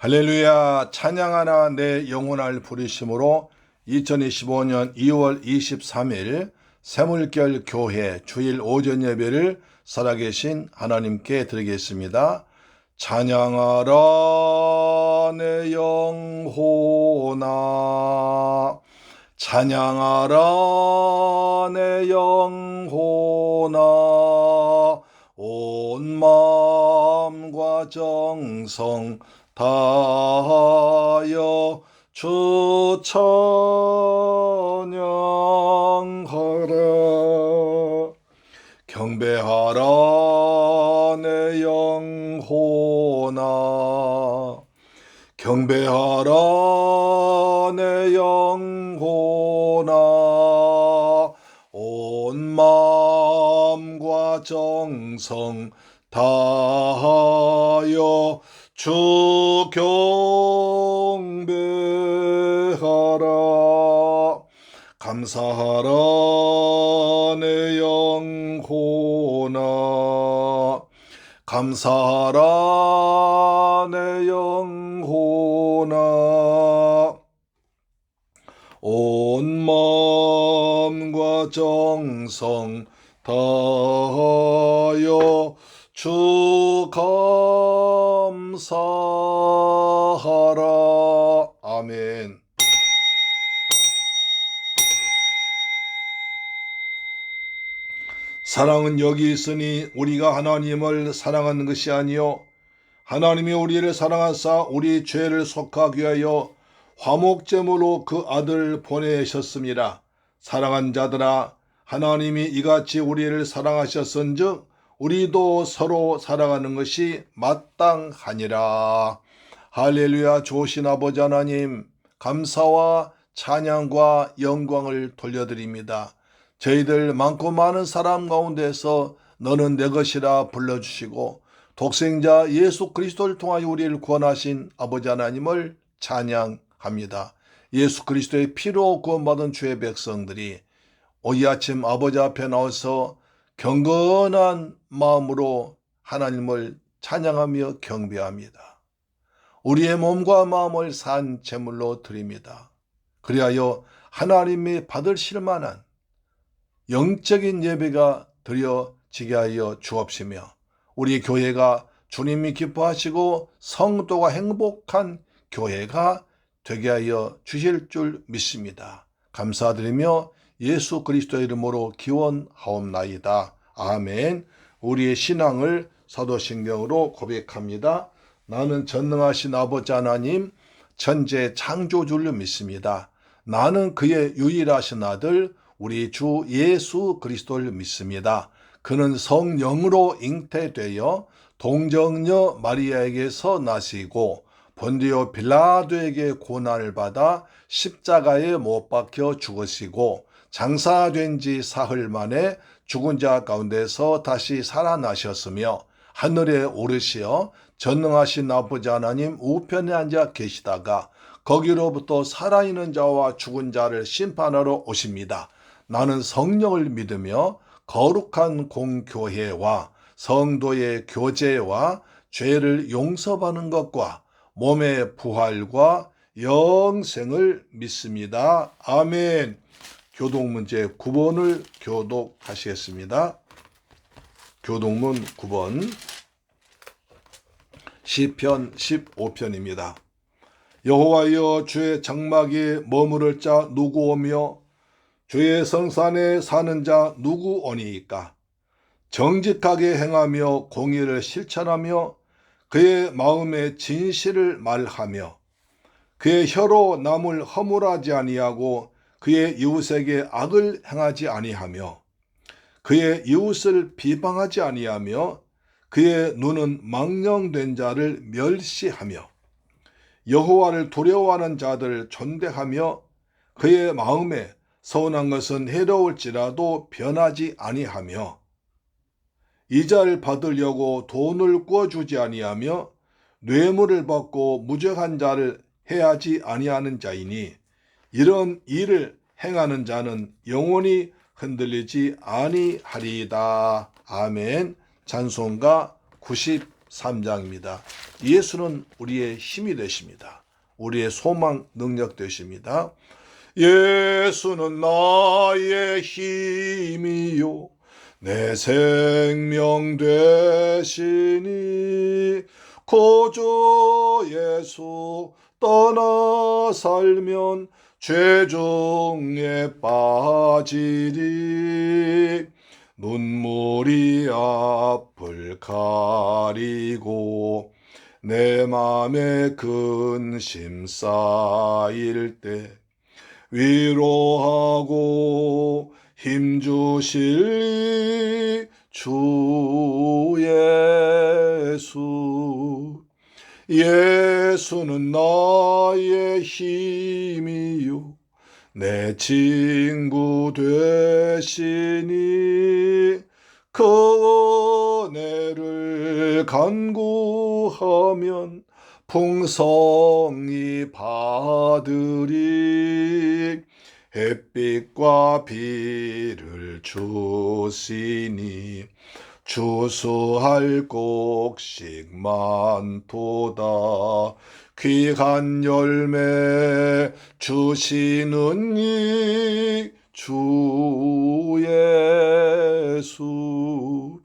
할렐루야. 찬양하나 내 영혼을 부르심으로 2025년 2월 23일 새물결 교회 주일 오전 예배를 살아계신 하나님께 드리겠습니다. 찬양하라 내 영혼아, 찬양하라 내 영혼아, 온 마음과 정성 다하여 주 찬양하라. 경배하라 내 영혼아, 경배하라 내 영혼아, 온 마음과 정성 다하여 주 경배하라. 감사하라 내 영혼아, 감사하라 내 영혼아, 온 마음과 정성 다하여 주 감사하라. 아멘. 사랑은 여기 있으니 우리가 하나님을 사랑하는 것이 아니요 하나님이 우리를 사랑하사 우리 죄를 속하기 위하여 화목제물로 그 아들을 보내셨습니다. 사랑한 자들아, 하나님이 이같이 우리를 사랑하셨은즉 우리도 서로 사랑하는 것이 마땅하니라. 할렐루야. 좋으신 아버지 하나님, 감사와 찬양과 영광을 돌려드립니다. 저희들 많고 많은 사람 가운데서 너는 내 것이라 불러주시고 독생자 예수 그리스도를 통하여 우리를 구원하신 아버지 하나님을 찬양합니다. 예수 그리스도의 피로 구원받은 주의 백성들이 이 아침 아버지 앞에 나와서 경건한 마음으로 하나님을 찬양하며 경배합니다. 우리의 몸과 마음을 산 제물로 드립니다. 그리하여 하나님이 받으실 만한 영적인 예배가 드려지게 하여 주옵시며 우리 교회가 주님이 기뻐하시고 성도가 행복한 교회가 되게 하여 주실 줄 믿습니다. 감사드리며 예수 그리스도의 이름으로 기원하옵나이다. 아멘. 우리의 신앙을 사도신경으로 고백합니다. 나는 전능하신 아버지 하나님 천재 창조주를 믿습니다. 나는 그의 유일하신 아들 우리 주 예수 그리스도를 믿습니다. 그는 성령으로 잉태되어 동정녀 마리아에게서 나시고 본디오 빌라도에게 고난을 받아 십자가에 못 박혀 죽으시고 장사된 지 사흘 만에 죽은 자 가운데서 다시 살아나셨으며 하늘에 오르시어 전능하신 아버지 하나님 우편에 앉아 계시다가 거기로부터 살아있는 자와 죽은 자를 심판하러 오십니다. 나는 성령을 믿으며 거룩한 공교회와 성도의 교제와 죄를 용서받는 것과 몸의 부활과 영생을 믿습니다. 아멘. 교독문제 9번을 교독하시겠습니다. 교독문 9번 시편 15편입니다. 여호와여, 주의 장막에 머무를 자 누구 오며 주의 성산에 사는 자 누구 오니이까? 정직하게 행하며 공의를 실천하며 그의 마음에 진실을 말하며 그의 혀로 남을 허물하지 아니하고 그의 이웃에게 악을 행하지 아니하며 그의 이웃을 비방하지 아니하며 그의 눈은 망령된 자를 멸시하며 여호와를 두려워하는 자들을 존대하며 그의 마음에 서운한 것은 해로울지라도 변하지 아니하며 이자를 받으려고 돈을 꿔주지 아니하며 뇌물을 받고 무죄한 자를 해하지 아니하는 자이니 이런 일을 행하는 자는 영원히 흔들리지 아니하리이다. 아멘. 찬송가 93장입니다. 예수는 우리의 힘이 되십니다. 우리의 소망, 능력 되십니다. 예수는 나의 힘이요 내 생명 되시니 고조 예수 떠나 살면 죄중에 빠지리 눈물이 앞을 가리고 내 맘에 근심 쌓일 때 위로하고 힘주실 주 예수 예수는 나의 힘이요 내 친구 되시니 그 은혜를 간구하면 풍성히 받으리 햇빛과 비를 주시니 주수할 곡식 많도다 귀한 열매 주시는 이 주 예수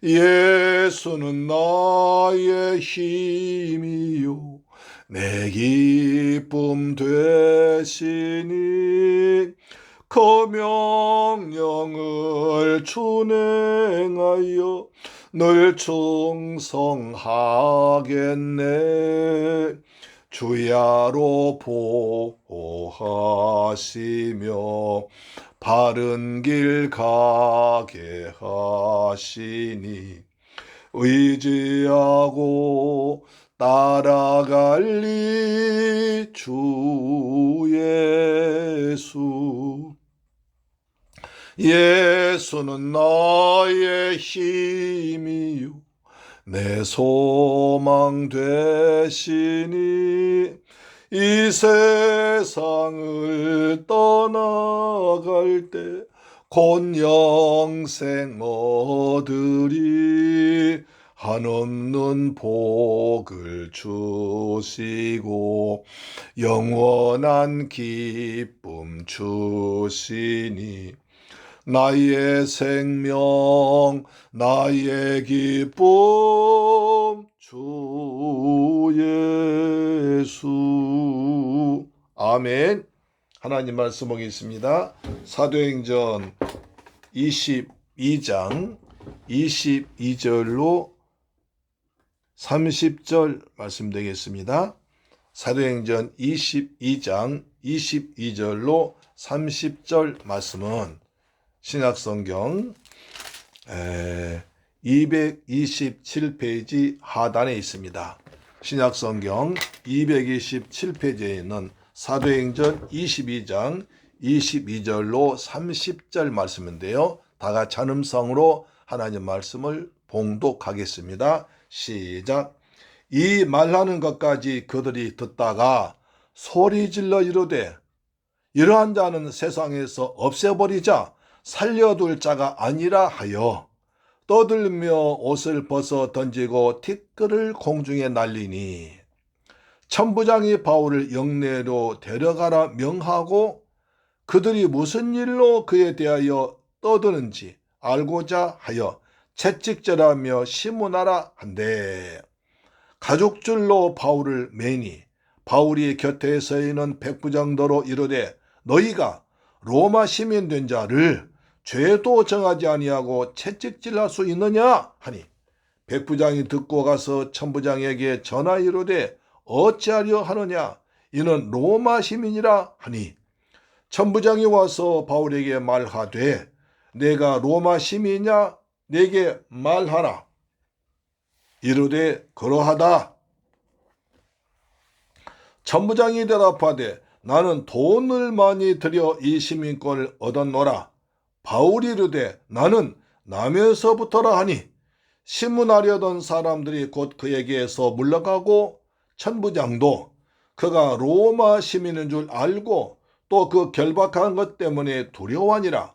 예수는 나의 힘이요 내 기쁨 되시니 그 명령을 준행하여 늘 충성하겠네 주야로 보호하시며 바른 길 가게 하시니 의지하고 따라갈리 주 예수 예수는 나의 힘이요 내 소망 되시니 이 세상을 떠나갈 때 곧 영생 얻으리 한없는 복을 주시고 영원한 기쁨 주시니 나의 생명 나의 기쁨 주 예수 아멘. 하나님 말씀 보겠습니다. 사도행전 22장 22절로 30절 말씀 되겠습니다. 사도행전 22장 22절로 30절 말씀은 신약성경 227페이지 하단에 있습니다. 신약성경 227페이지에 있는 사도행전 22장 22절로 30절 말씀인데요. 다 같이 한음성으로 하나님 말씀을 봉독하겠습니다. 시작. 이 말하는 것까지 그들이 듣다가 소리질러 이르되 이러한 자는 세상에서 없애버리자 살려둘 자가 아니라 하여 떠들며 옷을 벗어 던지고 티끌을 공중에 날리니 천부장이 바울을 영내로 데려가라 명하고 그들이 무슨 일로 그에 대하여 떠드는지 알고자 하여 채찍질하며 시문하라 한대 가죽줄로 바울을 매니 바울이 곁에 서 있는 백부장더러 이르되 너희가 로마 시민 된 자를 죄도 정하지 아니하고 채찍질할 수 있느냐 하니 백부장이 듣고 가서 천부장에게 전하 이르되 어찌하려 하느냐 이는 로마 시민이라 하니 천부장이 와서 바울에게 말하되 내가 로마 시민이냐 내게 말하라 이르되 그러하다. 천부장이 대답하되 나는 돈을 많이 들여 이 시민권을 얻었노라. 바울이 이르되 나는 남에서부터라 하니 신문하려던 사람들이 곧 그에게서 물러가고 천부장도 그가 로마 시민인 줄 알고 또 그 결박한 것 때문에 두려워하니라.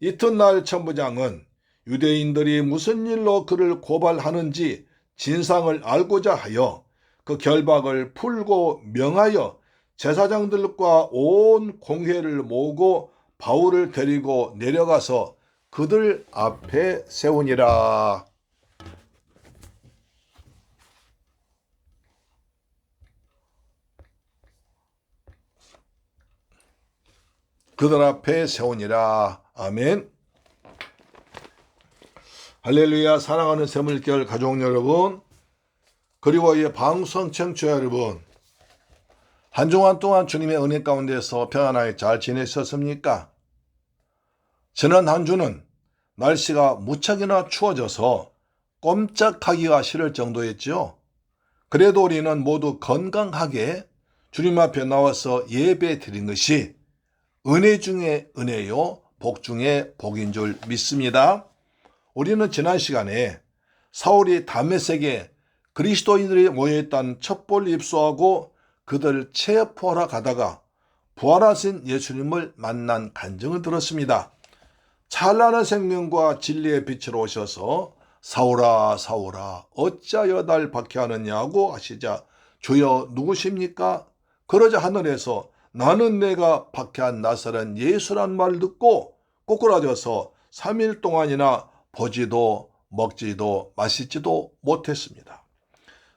이튿날 천부장은 유대인들이 무슨 일로 그를 고발하는지 진상을 알고자 하여 그 결박을 풀고 명하여 제사장들과 온 공회를 모으고 바울을 데리고 내려가서 그들 앞에 세우니라. 그들 앞에 세우니라. 아멘. 할렐루야. 사랑하는 새물결 가족 여러분, 그리고 이 방송 청취자 여러분, 한 주간 동안 주님의 은혜 가운데서 평안하게 잘 지내셨습니까? 지난 한 주는 날씨가 무척이나 추워져서 꼼짝하기가 싫을 정도였죠. 그래도 우리는 모두 건강하게 주님 앞에 나와서 예배 드린 것이 은혜 중에 은혜요, 복 중에 복인 줄 믿습니다. 우리는 지난 시간에 사울이 다메섹에 그리스도인들이 모여있다는 첩보를 입수하고 그들을 체포하러 가다가 부활하신 예수님을 만난 간증을 들었습니다. 찬란한 생명과 진리의 빛으로 오셔서 사울아 사울아 어찌하여 날 박해하느냐고 하시자 주여 누구십니까? 그러자 하늘에서 나는 내가 박해한 나사렛 예수란 말을 듣고 꼬꾸라져서 3일 동안이나 보지도 먹지도 마시지도 못했습니다.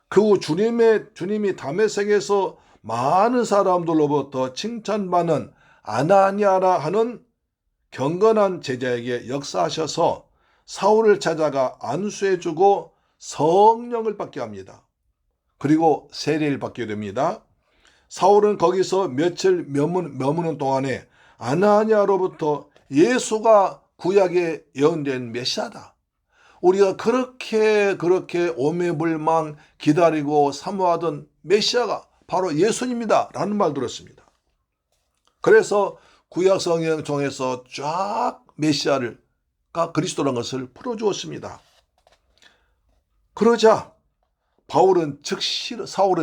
그 후 주님이 다메섹에서 많은 사람들로부터 칭찬받는 아나니아라 하는 경건한 제자에게 역사하셔서 사울을 찾아가 안수해주고 성령을 받게 합니다. 그리고 세례를 받게 됩니다. 사울은 거기서 며칠 머무는 동안에 아나니아로부터 예수가 구약에 예언된 메시아다, 우리가 그렇게 오매불망 기다리고 사모하던 메시아가 바로 예수님이다 라는 말 들었습니다. 그래서 구약 성경 중에서 쫙 메시아가 그리스도라는 것을 풀어주었습니다. 그러자 사울은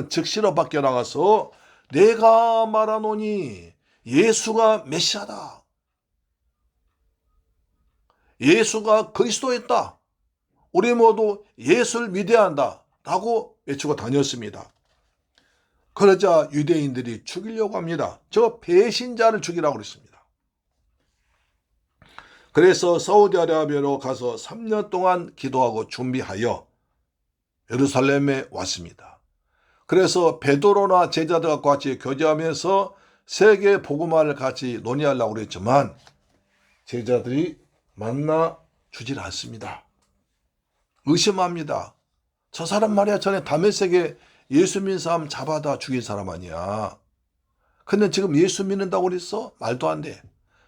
즉시로 밖에 나가서 내가 말하노니 예수가 메시아다, 예수가 그리스도였다, 우리 모두 예수를 믿어야 한다 라고 외치고 다녔습니다. 그러자 유대인들이 죽이려고 합니다. 저 배신자를 죽이라고 그랬습니다. 그래서 사우디아라비아로 가서 3년 동안 기도하고 준비하여 예루살렘에 왔습니다. 그래서 베드로나 제자들과 같이 교제하면서 세계 복음화를 같이 논의하려고 그랬지만 제자들이 만나 주질 않습니다. 의심합니다. 저 사람 말이야, 전에 다메섹에 예수 믿는 사람 잡아다 죽인 사람 아니야. 근데 지금 예수 믿는다고 그랬어? 말도 안 돼.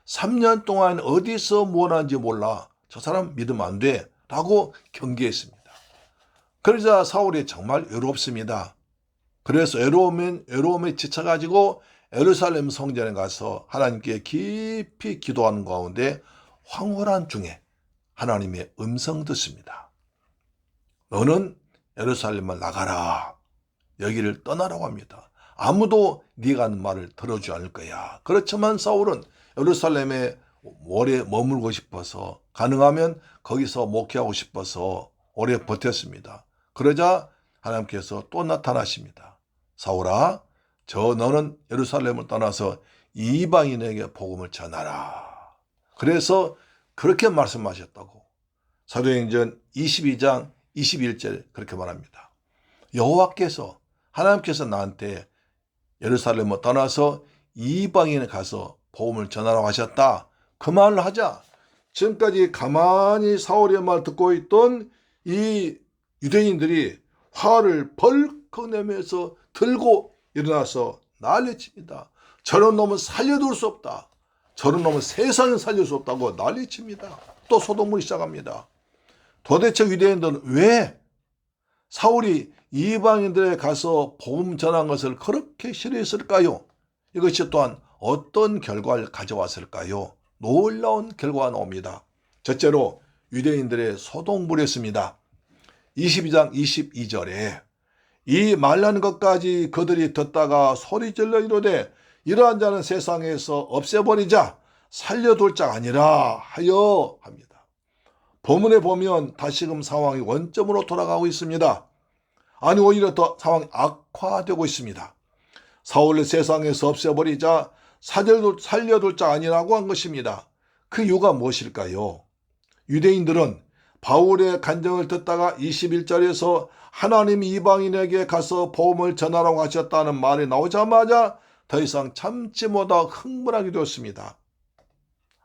3년 동안 어디서 뭘 하는지 몰라. 저 사람 믿으면 안 돼 라고 경계했습니다. 그러자 사울이 정말 외롭습니다. 그래서 외로움에 지쳐가지고 예루살렘 성전에 가서 하나님께 깊이 기도하는 가운데 황홀한 중에 하나님의 음성 듣습니다. 너는 예루살렘을 나가라, 여기를 떠나라고 합니다. 아무도 네가 하는 말을 들어주지 않을 거야. 그렇지만 사울은 예루살렘에 오래 머물고 싶어서, 가능하면 거기서 목회하고 싶어서 오래 버텼습니다. 그러자 하나님께서 또 나타나십니다. 사울아, 너는 예루살렘을 떠나서 이방인에게 복음을 전하라. 그래서 그렇게 말씀하셨다고 사도행전 22장 21절 그렇게 말합니다. 여호와께서, 하나님께서 나한테 예루살렘을 떠나서 이방인에 가서 복음을 전하라고 하셨다. 그 말을 하자 지금까지 가만히 사울의 말 듣고 있던 이 유대인들이 화를 벌컥 내면서 들고 일어나서 난리칩니다. 저런 놈은 살려둘 수 없다, 저런 놈은 세상에 살릴 수 없다고 난리칩니다. 또 소동물이 시작합니다. 도대체 유대인들은 왜 사울이 이방인들에 가서 복음 전한 것을 그렇게 싫어했을까요? 이것이 또한 어떤 결과를 가져왔을까요? 놀라운 결과가 나옵니다. 첫째로 유대인들의 소동물이었습니다. 22장 22절에 이 말하는 것까지 그들이 듣다가 소리질러 이르되 이러한 자는 세상에서 없애버리자, 살려둘 자 아니라 하여 합니다. 본문에 보면 다시금 상황이 원점으로 돌아가고 있습니다. 아니 오히려 더 상황이 악화되고 있습니다. 사울을 세상에서 없애버리자 살려둘 자 아니라고 한 것입니다. 그 이유가 무엇일까요? 유대인들은 바울의 간증을 듣다가 21절에서 하나님이 이방인에게 가서 복음을 전하라고 하셨다는 말이 나오자마자 더 이상 참지 못하고 흥분하게 되었습니다.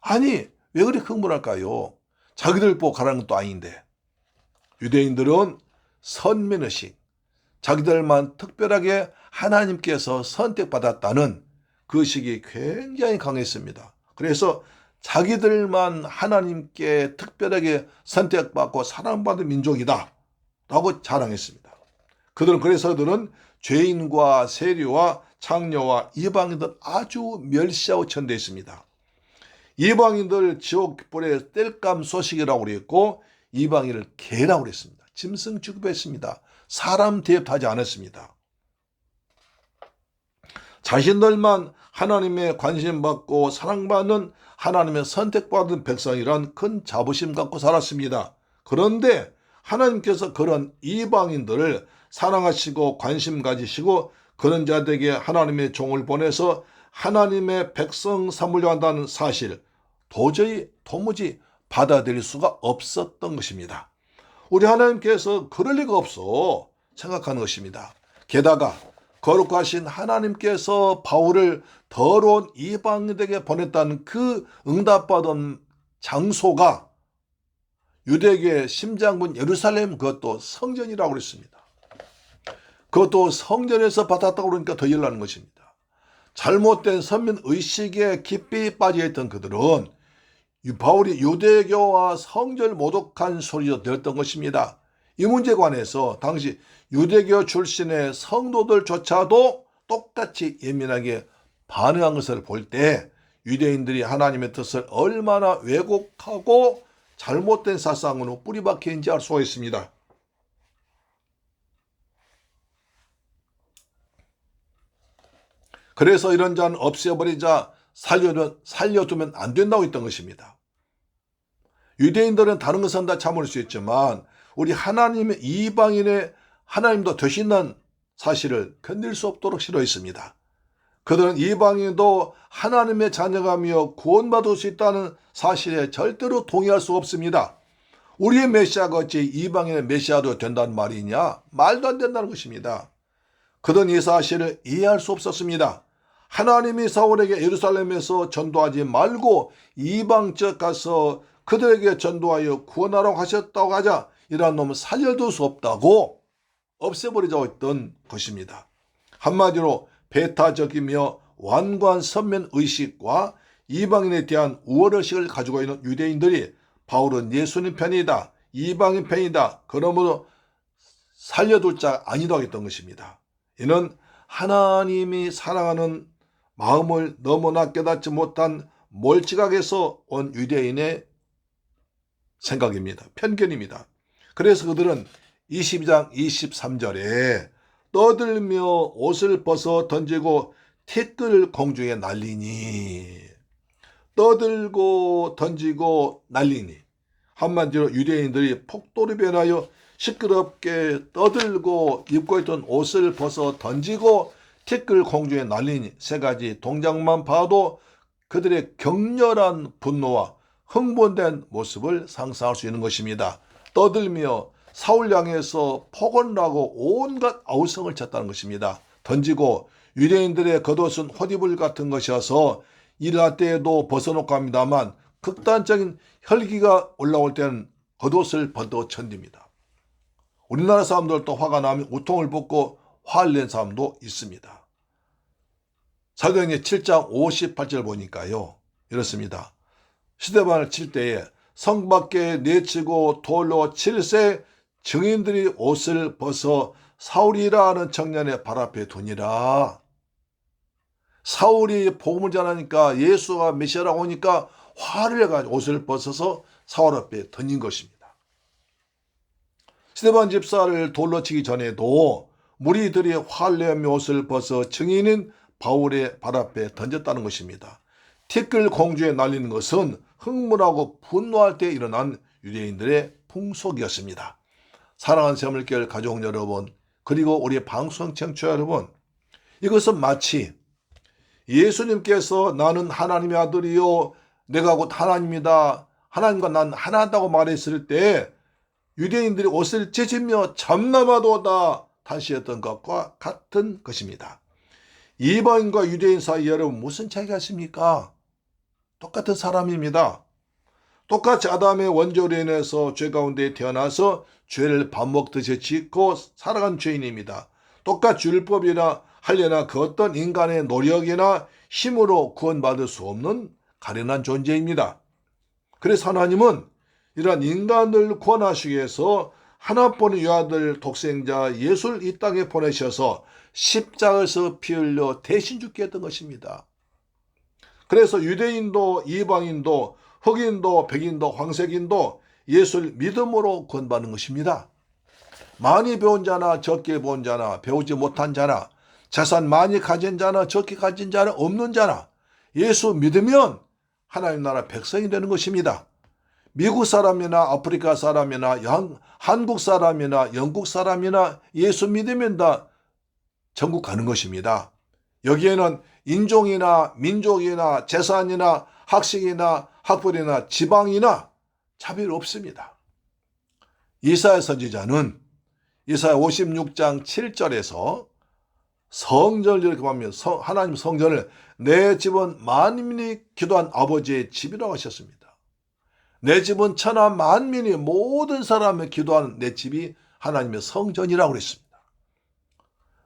아니 왜 그렇게 흥분할까요? 자기들 보고 가라는 것도 아닌데. 유대인들은 선민의식, 자기들만 특별하게 하나님께서 선택받았다는 그 의식이 굉장히 강했습니다. 그래서 자기들만 하나님께 특별하게 선택받고 사랑받은 민족이다 라고 자랑했습니다. 그래서 그들은 죄인과 세리와 창녀와 이방인들 아주 멸시하고 천대했습니다. 이방인들 지옥불에 뗄감 소식이라고 그랬고 이방인을 개라고 그랬습니다. 짐승 취급했습니다. 사람 대접하지 않았습니다. 자신들만 하나님의 관심받고 사랑받는 하나님의 선택받은 백성이란 큰 자부심 갖고 살았습니다. 그런데 하나님께서 그런 이방인들을 사랑하시고 관심 가지시고 그런 자들에게 하나님의 종을 보내서 하나님의 백성 삼으려 한다는 사실 도무지 받아들일 수가 없었던 것입니다. 우리 하나님께서 그럴 리가 없어 생각하는 것입니다. 게다가 거룩하신 하나님께서 바울을 더러운 이방인에게 보냈다는 그 응답받은 장소가 유대교의 심장군 예루살렘, 그것도 성전이라고 그랬습니다. 그것도 성전에서 받았다고 그러니까 더 열나는 것입니다. 잘못된 선민의식에 깊이 빠져있던 그들은 바울이 유대교와 성전을 모독한 소리로 들었던 것입니다. 이 문제에 관해서 당시 유대교 출신의 성도들조차도 똑같이 예민하게 반응한 것을 볼 때 유대인들이 하나님의 뜻을 얼마나 왜곡하고 잘못된 사상으로 뿌리박혀 있는지 알 수가 있습니다. 그래서 이런 자는 없애버리자 살려두면 안 된다고 했던 것입니다. 유대인들은 다른 것은 다 참을 수 있지만 우리 하나님의 이방인의 하나님도 되신다는 사실을 견딜 수 없도록 싫어했습니다. 그들은 이방인도 하나님의 자녀가며 구원받을 수 있다는 사실에 절대로 동의할 수 없습니다. 우리의 메시아가 어찌 이방인의 메시아도 된다는 말이냐? 말도 안 된다는 것입니다. 그들은 이 사실을 이해할 수 없었습니다. 하나님이 사울에게 예루살렘에서 전도하지 말고 이방 지역 가서 그들에게 전도하여 구원하라고 하셨다고 하자 이러한 놈은 살려둘 수 없다고 없애버리자고 했던 것입니다. 한마디로 배타적이며 완고한 선면의식과 이방인에 대한 우월의식을 가지고 있는 유대인들이 바울은 예수님 편이다, 이방인 편이다, 그러므로 살려둘 자 아니라고 했던 것입니다. 이는 하나님이 사랑하는 마음을 너무나 깨닫지 못한 몰지각에서 온 유대인의 생각입니다. 편견입니다. 그래서 그들은 22장 23절에 떠들며 옷을 벗어 던지고 티끌 공중에 날리니, 떠들고 던지고 날리니, 한마디로 유대인들이 폭도로 변하여 시끄럽게 떠들고 입고 있던 옷을 벗어 던지고 티끌 공중에 날리니, 세 가지 동작만 봐도 그들의 격렬한 분노와 흥분된 모습을 상상할 수 있는 것입니다. 떠들며 사울 향해서 폭언하고 온갖 아우성을 쳤다는 것입니다. 던지고 유대인들의 겉옷은 호디불 같은 것이어서 일할 때에도 벗어놓고 합니다만 극단적인 혈기가 올라올 때는 겉옷을 벗어 천립니다. 우리나라 사람들도 화가 나면 우통을 벗고 화를 낸 사람도 있습니다. 사도행전 7장 58절 보니까요, 이렇습니다. 시대반을 칠 때에 성 밖에 내치고 돌로 칠세 증인들이 옷을 벗어 사울이라 하는 청년의 발 앞에 두니라. 사울이 복음을 전하니까 예수가 메시아라고 하니까 화를 내가지고 옷을 벗어서 사울 앞에 던진 것입니다. 스데반 집사를 돌로 치기 전에도 무리들이 화를 내며 옷을 벗어 증인인 바울의 발 앞에 던졌다는 것입니다. 티끌 공중에 날리는 것은 흥분하고 분노할 때 일어난 유대인들의 풍속이었습니다. 사랑하는 새물결 가족 여러분, 그리고 우리 방송 청취자 여러분, 이것은 마치 예수님께서 나는 하나님의 아들이요 내가 곧 하나님이다, 하나님과 난 하나다고 말했을 때 유대인들이 옷을 찢으며 참나마도다 탄식했던 것과 같은 것입니다. 이방인과 유대인 사이 여러분 무슨 차이가 있습니까? 똑같은 사람입니다. 똑같이 아담의 원죄로 인해서 죄 가운데 태어나서 죄를 밥 먹듯이 짓고 살아간 죄인입니다. 똑같이 율법이나 할례나 그 어떤 인간의 노력이나 힘으로 구원받을 수 없는 가련한 존재입니다. 그래서 하나님은 이러한 인간을 구원하시기 위해서 하나뿐인 유아들 독생자 예수를 이 땅에 보내셔서 십자가에서 피 흘려 대신 죽게 했던 것입니다. 그래서 유대인도 이방인도 흑인도 백인도 황색인도 예수를 믿음으로 구원받는 것입니다. 많이 배운 자나 적게 배운 자나 배우지 못한 자나 재산 많이 가진 자나 적게 가진 자나 없는 자나 예수 믿으면 하나님 나라 백성이 되는 것입니다. 미국 사람이나 아프리카 사람이나 한국 사람이나 영국 사람이나 예수 믿으면 다 천국 가는 것입니다. 여기에는 인종이나 민족이나 재산이나 학식이나 학벌이나 지방이나 차별 없습니다. 이사야 선지자는 이사야 56장 7절에서 성전을 이렇게 보면 하나님 성전을 내 집은 만민이 기도한 아버지의 집이라고 하셨습니다. 내 집은 천하 만민이 모든 사람이 기도하는 내 집이 하나님의 성전이라고 그랬습니다.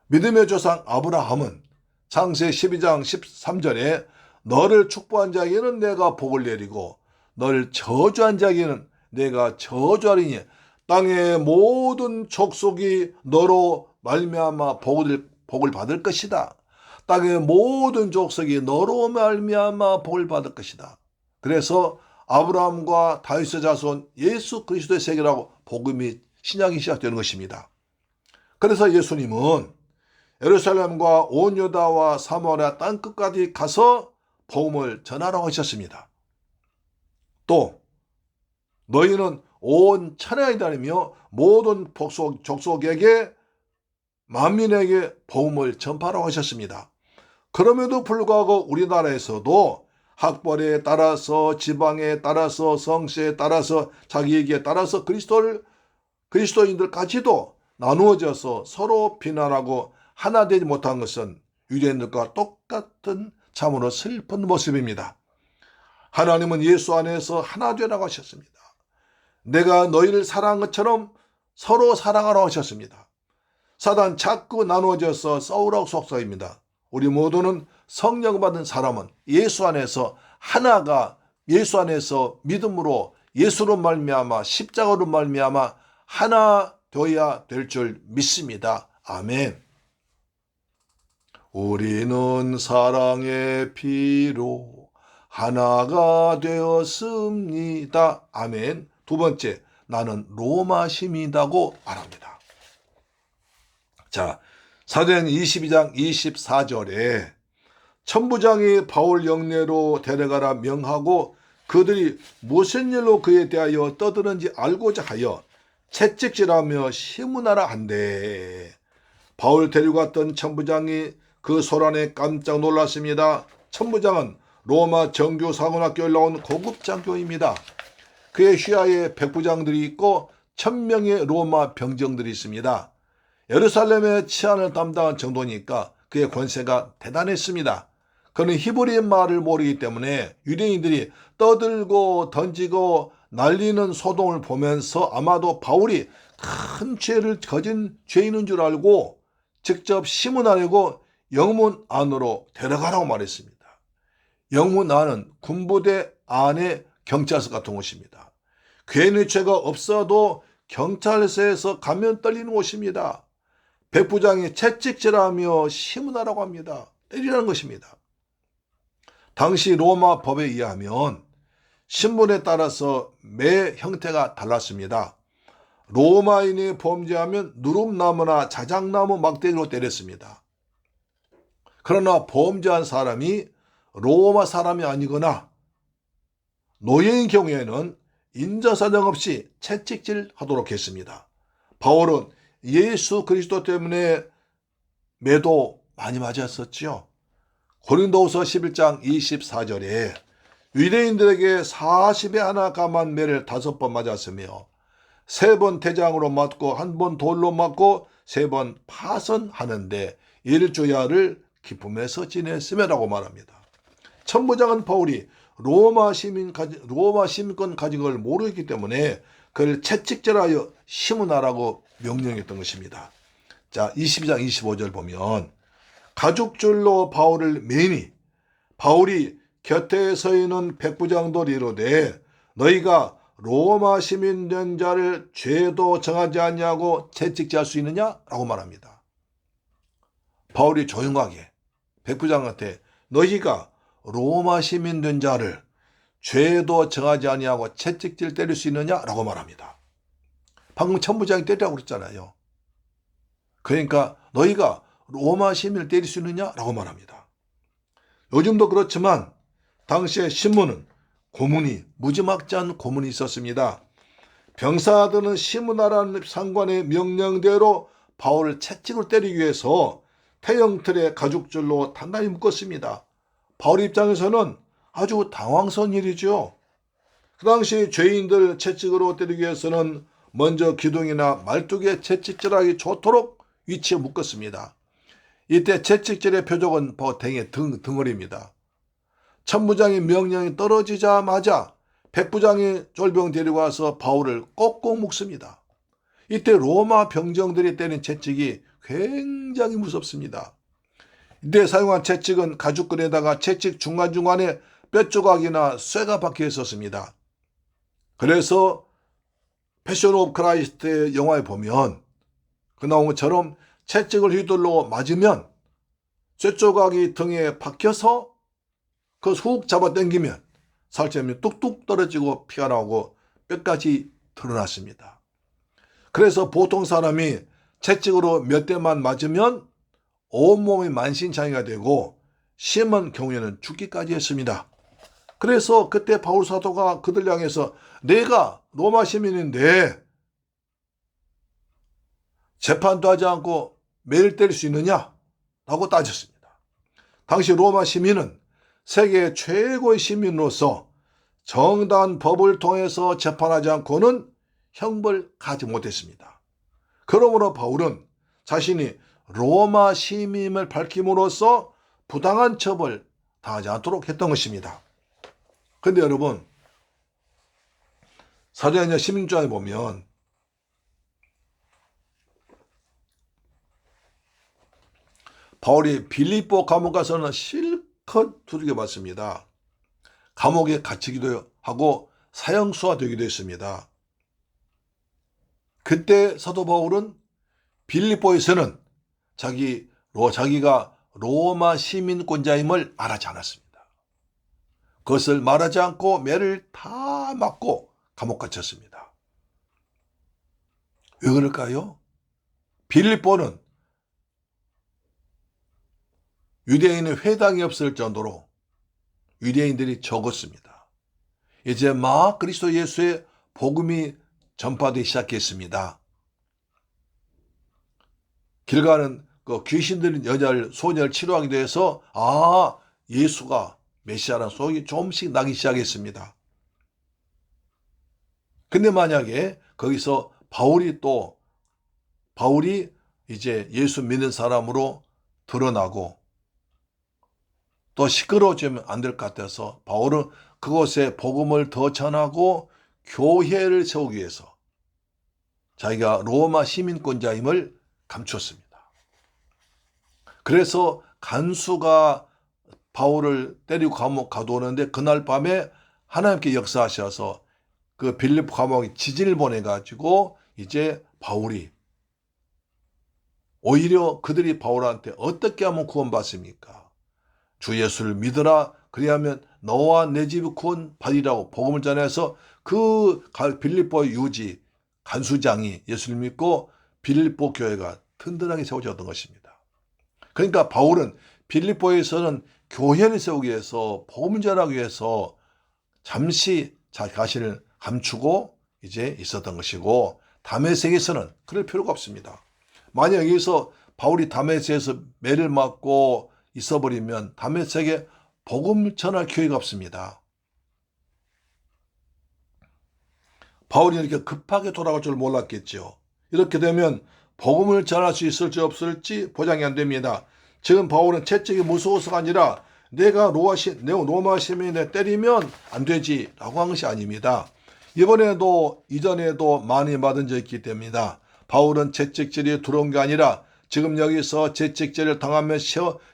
믿음의 조상 아브라함은 창세 12장 13절에 너를 축복한 자에게는 내가 복을 내리고 너를 저주한 자에게는 내가 저주하리니 땅의 모든 족속이 너로 말미암아 복을 받을 것이다. 땅의 모든 족속이 너로 말미암아 복을 받을 것이다. 그래서 아브라함과 다윗의 자손 예수 그리스도의 세계라고 복음이 신약이 시작되는 것입니다. 그래서 예수님은 예루살렘과 온 유다와 사마리아 땅끝까지 가서 복음을 전하라고 하셨습니다. 또 너희는 온 천하에 다니며 모든 족속에게 만민에게 복음을 전파하라고 하셨습니다. 그럼에도 불구하고 우리나라에서도 학벌에 따라서 지방에 따라서 성씨에 따라서 자기에게 따라서 그리스도인들까지도 나누어져서 서로 비난하고 하나 되지 못한 것은 유대인들과 똑같은 참으로 슬픈 모습입니다. 하나님은 예수 안에서 하나 되라고 하셨습니다. 내가 너희를 사랑한 것처럼 서로 사랑하라고 하셨습니다. 사단 자꾸 나누어져서 싸우라고 속삭입니다. 우리 모두는 성령 받은 사람은 예수 안에서 하나가 예수 안에서 믿음으로 예수로 말미암아 십자가로 말미암아 하나 되어야 될 줄 믿습니다. 아멘. 우리는 사랑의 피로 하나가 되었습니다. 아멘. 두 번째, 나는 로마심이다고 말합니다. 자, 사도행 22장 24절에 천부장이 바울 영내로 데려가라 명하고 그들이 무슨 일로 그에 대하여 떠드는지 알고자 하여 채찍질하며 시문하라 한대. 바울 데려갔던 천부장이 그 소란에 깜짝 놀랐습니다. 천부장은 로마 정규 사관학교에 나온 고급 장교입니다. 그의 휘하에 백부장들이 있고 1000명의 로마 병정들이 있습니다. 예루살렘의 치안을 담당한 정도니까 그의 권세가 대단했습니다. 그는 히브리 말을 모르기 때문에 유대인들이 떠들고 던지고 날리는 소동을 보면서 아마도 바울이 큰 죄를 거진 죄인인 줄 알고 직접 시문하려고 영문 안으로 데려가라고 말했습니다. 영문 안은 군부대 안의 경찰서 같은 곳입니다. 괜히 죄가 없어도 경찰서에서 가면 떨리는 곳입니다. 백부장이 채찍질하며 시문하라고 합니다. 때리라는 것입니다. 당시 로마 법에 의하면 신분에 따라서 매 형태가 달랐습니다. 로마인이 범죄하면 누름나무나 자작나무 막대기로 때렸습니다. 그러나 범죄한 사람이 로마 사람이 아니거나 노예인 경우에는 인정사정 없이 채찍질 하도록 했습니다. 바울은 예수 그리스도 때문에 매도 많이 맞았었지요. 고린도후서 11장 24절에 유대인들에게 40에 하나 감한 매를 5번 맞았으며 3번 대장으로 맞고 1번 돌로 맞고 3번 파선하는데 일주야를 기쁨에서 지냈으며라고 말합니다. 천부장은 바울이 로마 시민권 가진 걸 모르기 때문에 그를 채찍질하여 심으라고 명령했던 것입니다. 자, 22장 25절 보면 가죽줄로 바울을 매니 바울이 곁에 서 있는 백부장도 이르되 너희가 로마 시민 된 자를 죄도 정하지 않냐고 채찍질할 수 있느냐? 라고 말합니다. 바울이 조용하게 백부장한테 너희가 로마 시민 된 자를 죄도 정하지 아니하고 채찍질 때릴 수 있느냐? 라고 말합니다. 방금 천부장이 때리라고 그랬잖아요. 그러니까 너희가 로마 시민을 때릴 수 있느냐? 라고 말합니다. 요즘도 그렇지만 당시의 신문은 고문이 무지막지한 고문이 있었습니다. 병사들은 시문하라는 상관의 명령대로 바울을 채찍으로 때리기 위해서 태형틀에 가죽줄로 단단히 묶었습니다. 바울 입장에서는 아주 당황스러운 일이죠. 그 당시 죄인들 채찍으로 때리기 위해서는 먼저 기둥이나 말뚝에 채찍질하기 좋도록 위치에 묶었습니다. 이때 채찍질의 표적은 바로 등의 덩어리입니다. 천부장의 명령이 떨어지자마자 백부장이 쫄병 데리고 와서 바울을 꼭꼭 묶습니다. 이때 로마 병정들이 때린 채찍이 굉장히 무섭습니다. 이때 사용한 채찍은 가죽끈에다가 채찍 중간중간에 뼈조각이나 쇠가 박혀 있었습니다. 그래서 패션 오브 크라이스트 영화에 보면 그 나온 것처럼 채찍을 휘둘러 맞으면 쇠조각이 등에 박혀서 그 훅 잡아 당기면 살점이 뚝뚝 떨어지고 피가 나오고 뼈까지 드러났습니다. 그래서 보통 사람이 채찍으로 몇 대만 맞으면 온몸이 만신창이가 되고 심한 경우에는 죽기까지 했습니다. 그래서 그때 바울 사도가 그들 향해서 내가 로마 시민인데 재판도 하지 않고 매를 때릴 수 있느냐? 라고 따졌습니다. 당시 로마 시민은 세계 최고의 시민으로서 정당한 법을 통해서 재판하지 않고는 형벌 가지 못했습니다. 그러므로 바울은 자신이 로마 시민임을 밝힘으로써 부당한 처벌 당하지 않도록 했던 것입니다. 그런데 여러분, 사도행전 16장에 보면 바울이 빌립보 감옥 가서는 실컷 두들겨 맞습니다. 감옥에 갇히기도 하고 사형수가 되기도 했습니다. 그때 사도 바울은 빌립보에서는 자기가 로마 시민권자임을 말하지 않았습니다. 그것을 말하지 않고 매를 다 맞고 감옥 갇혔습니다. 왜 그럴까요? 빌립보는 유대인의 회당이 없을 정도로 유대인들이 적었습니다. 이제 막 그리스도 예수의 복음이 전파되기 시작했습니다. 길 가는 그 귀신 들린 여자를 소녀를 치료하기도 해서 예수가 메시아라는 소식이 조금씩 나기 시작했습니다. 근데 만약에 거기서 바울이 이제 예수 믿는 사람으로 드러나고 또 시끄러워지면 안 될 것 같아서 바울은 그곳에 복음을 더 전하고 교회를 세우기 위해서 자기가 로마 시민권자임을 감추었습니다. 그래서 간수가 바울을 때리고 감옥 가두었는데 그날 밤에 하나님께 역사하셔서 그 빌립보 감옥에 지진을 보내가지고 이제 바울이 오히려 그들이 바울한테 어떻게 하면 구원받습니까? 주 예수를 믿으라 그리하면 너와 내 집이 구원받으리라고 복음을 전해서 그 빌립보 유지 간수장이 예수를 믿고 빌립보 교회가 든든하게 세워졌던 것입니다. 그러니까 바울은 빌립보에서는 교회를 세우기 위해서 복음을 전하기 위해서 잠시 자기 자신을 감추고 이제 있었던 것이고 다메섹에서는 그럴 필요가 없습니다. 만약 여기서 바울이 다메섹에서 매를 맞고 있어버리면 다메섹에 복음을 전할 기회가 없습니다. 바울이 이렇게 급하게 돌아갈 줄 몰랐겠죠. 이렇게 되면 복음을 전할 수 있을지 없을지 보장이 안 됩니다. 지금 바울은 채찍이 무서워서가 아니라 내가 로마 시민에 때리면 안 되지 라고 한 것이 아닙니다. 이전에도 많이 맞은 적이 있기 때문이다. 바울은 채찍질이 두려운 게 아니라 지금 여기서 채찍질을 당하면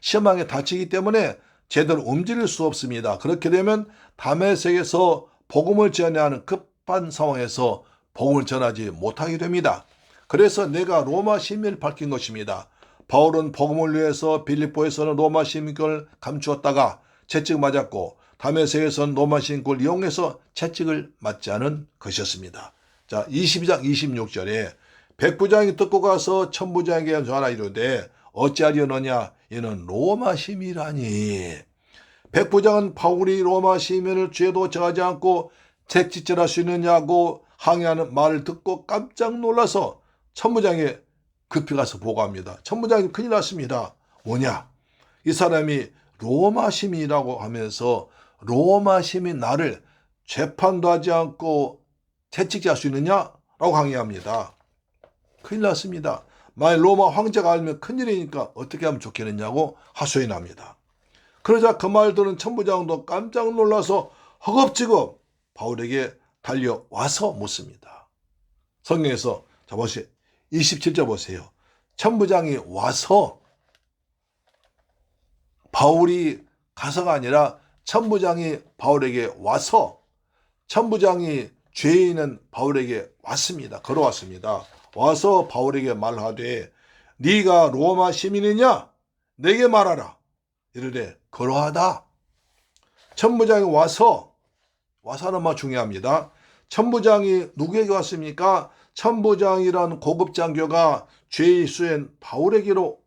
심하게 다치기 때문에 제대로 움직일 수 없습니다. 그렇게 되면 다메섹에서 복음을 전해야 하는 급한 상황에서 복음을 전하지 못하게 됩니다. 그래서 내가 로마 시민을 밝힌 것입니다. 바울은 복음을 위해서 빌립보에서는 로마 시민권을 감추었다가 채찍 맞았고 다메섹에서는 로마 시민권을 이용해서 채찍을 맞지 않은 것이었습니다. 자, 22장 26절에 백부장이 듣고 가서 천부장에게 전하 이르되 어찌하려느냐 이는 로마 시민이라니. 백부장은 바울이 로마 시민을 죄도 정하지 않고 채찍질할 수 있느냐고 항의하는 말을 듣고 깜짝 놀라서 천부장에 급히 가서 보고합니다. 천부장이 큰일 났습니다. 뭐냐? 이 사람이 로마 시민이라고 하면서 로마 시민 나를 재판도 하지 않고 채찍질할 수 있느냐라고 항의합니다. 큰일 났습니다. 만약 로마 황제가 알면 큰일이니까 어떻게 하면 좋겠느냐고 하소연합니다. 그러자 그 말 들은 천부장도 깜짝 놀라서 허겁지겁 바울에게 달려와서 묻습니다. 성경에서 자 보세요. 27절 보세요. 천부장이 와서, 바울이 가서가 아니라 천부장이 바울에게 와서, 천부장이 죄인은 바울에게 왔습니다. 걸어왔습니다. 와서 바울에게 말하되 네가 로마 시민이냐? 내게 말하라. 이르되 그러하다. 천부장이 와서는 말 중요합니다. 천부장이 누구에게 왔습니까? 천부장이란 고급 장교가 죄의 수엔 바울에게로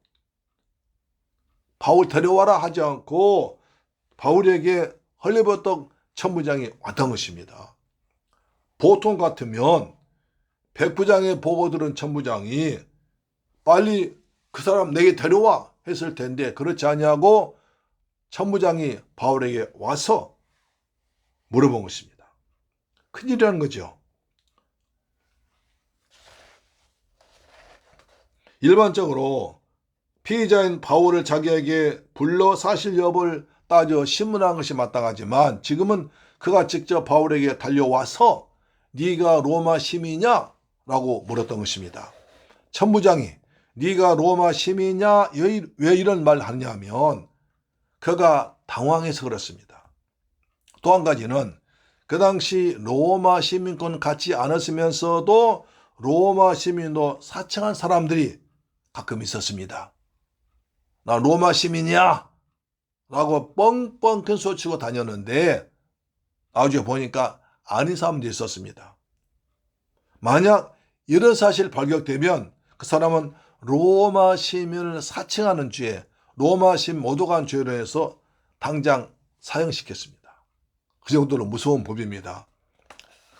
바울 데려와라 하지 않고 바울에게 헐레벌떡 천부장이 왔던 것입니다. 보통 같으면 백부장의 보고 들은 천부장이 빨리 그 사람 내게 데려와 했을 텐데 그렇지 아니하고 천부장이 바울에게 와서 물어본 것입니다. 큰일이라는 거죠. 일반적으로 피의자인 바울을 자기에게 불러 사실 여부를 따져 신문한 것이 마땅하지만 지금은 그가 직접 바울에게 달려와서 네가 로마 시민이냐? 라고 물었던 것입니다. 천부장이 네가 로마 시민이냐? 왜 이런 말을 하느냐 하면 그가 당황해서 그렇습니다. 또 한 가지는 그 당시 로마 시민권 갖지 않았으면서도 로마 시민도 사칭한 사람들이 가끔 있었습니다. 나 로마 시민이야 라고 뻥뻥 큰 소리 치고 다녔는데 나중에 보니까 아닌 사람도 있었습니다. 만약 이런 사실이 발견되면 그 사람은 로마 시민을 사칭하는 죄, 로마 시민 모독한 죄로 해서 당장 사형시켰습니다. 그 정도로 무서운 법입니다.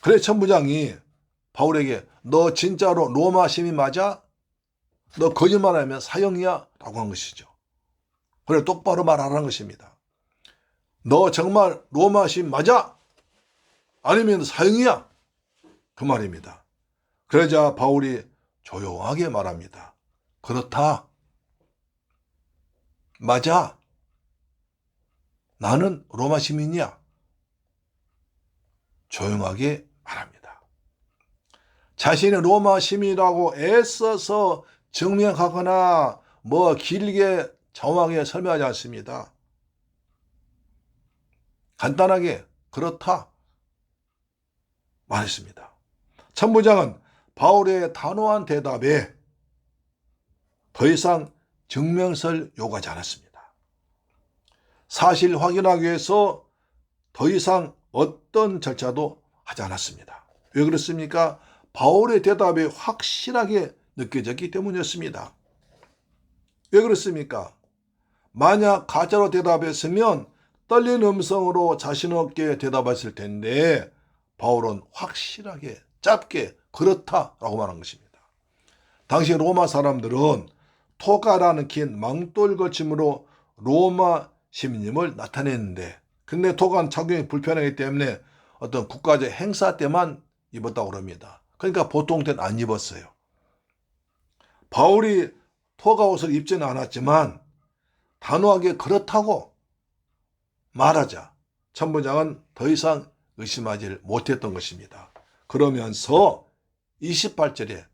그래 천부장이 바울에게 너 진짜로 로마 시민 맞아? 너 거짓말하면 사형이야? 라고 한 것이죠. 그래 똑바로 말하라는 것입니다. 너 정말 로마 시민 맞아? 아니면 사형이야? 그 말입니다. 그러자 바울이 조용하게 말합니다. 그렇다. 맞아. 나는 로마 시민이야. 조용하게 말합니다. 자신이 로마 시민이라고 애써서 증명하거나 길게 정확하게 설명하지 않습니다. 간단하게 그렇다 말했습니다. 천부장은 바울의 단호한 대답에 더 이상 증명서를 요구하지 않았습니다. 사실 확인하기 위해서 더 이상 어떤 절차도 하지 않았습니다. 왜 그렇습니까? 바울의 대답이 확실하게 느껴졌기 때문이었습니다. 왜 그렇습니까? 만약 가짜로 대답했으면 떨리는 음성으로 자신 없게 대답했을 텐데 바울은 확실하게 짧게 그렇다라고 말한 것입니다. 당시 로마 사람들은 토가라는 긴 망토를 걸침으로 로마 시민임을 나타냈는데, 근데 토가는 착용이 불편하기 때문에 어떤 국가적 행사 때만 입었다고 합니다. 그러니까 보통 때는 안 입었어요. 바울이 토가 옷을 입지는 않았지만 단호하게 그렇다고 말하자 천부장은 더 이상 의심하지 못했던 것입니다. 그러면서 28절에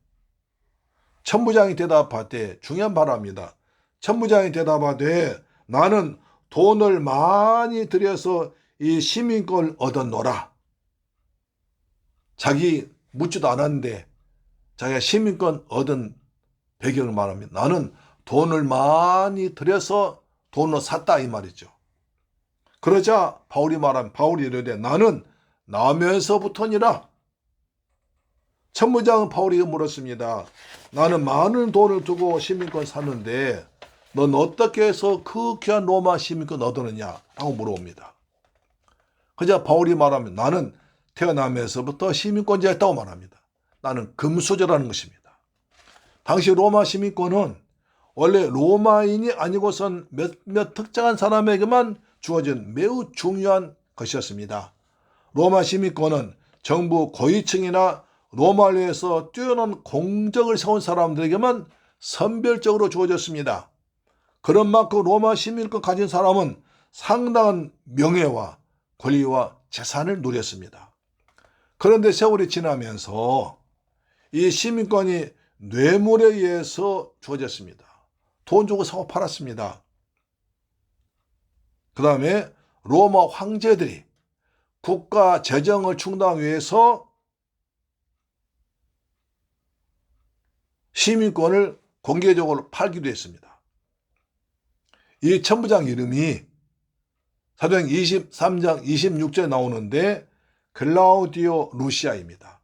천부장이 대답하되, 중요한 발언입니다. 천부장이 대답하되 나는 돈을 많이 들여서 이 시민권을 얻었노라. 자기 묻지도 않았는데 자기가 시민권 얻은 배경을 말합니다. 나는 돈을 많이 들여서 돈을 샀다 이 말이죠. 그러자 바울이 이르되 나는 나면서부터니라. 천부장은 바울에게 물었습니다. 나는 많은 돈을 두고 시민권 샀는데 넌 어떻게 해서 그 귀한 로마 시민권 얻었느냐 라고 물어봅니다. 그러자 바울이 말합니다. 나는 태어나면서부터 시민권자였다고 말합니다. 나는 금수저라는 것입니다. 당시 로마 시민권은 원래 로마인이 아니고선 몇몇 특정한 사람에게만 주어진 매우 중요한 것이었습니다. 로마 시민권은 정부 고위층이나 로마를 위해서 뛰어난 공적을 세운 사람들에게만 선별적으로 주어졌습니다. 그런 만큼 로마 시민권 가진 사람은 상당한 명예와 권리와 재산을 누렸습니다. 그런데 세월이 지나면서 이 시민권이 뇌물에 의해서 주어졌습니다. 돈 주고 사고 팔았습니다. 그 다음에 로마 황제들이 국가 재정을 충당하기 위해서 시민권을 공개적으로 팔기도 했습니다. 이 천부장 이름이 사도행 23장 26절에 나오는데 글라우디오 루시아입니다.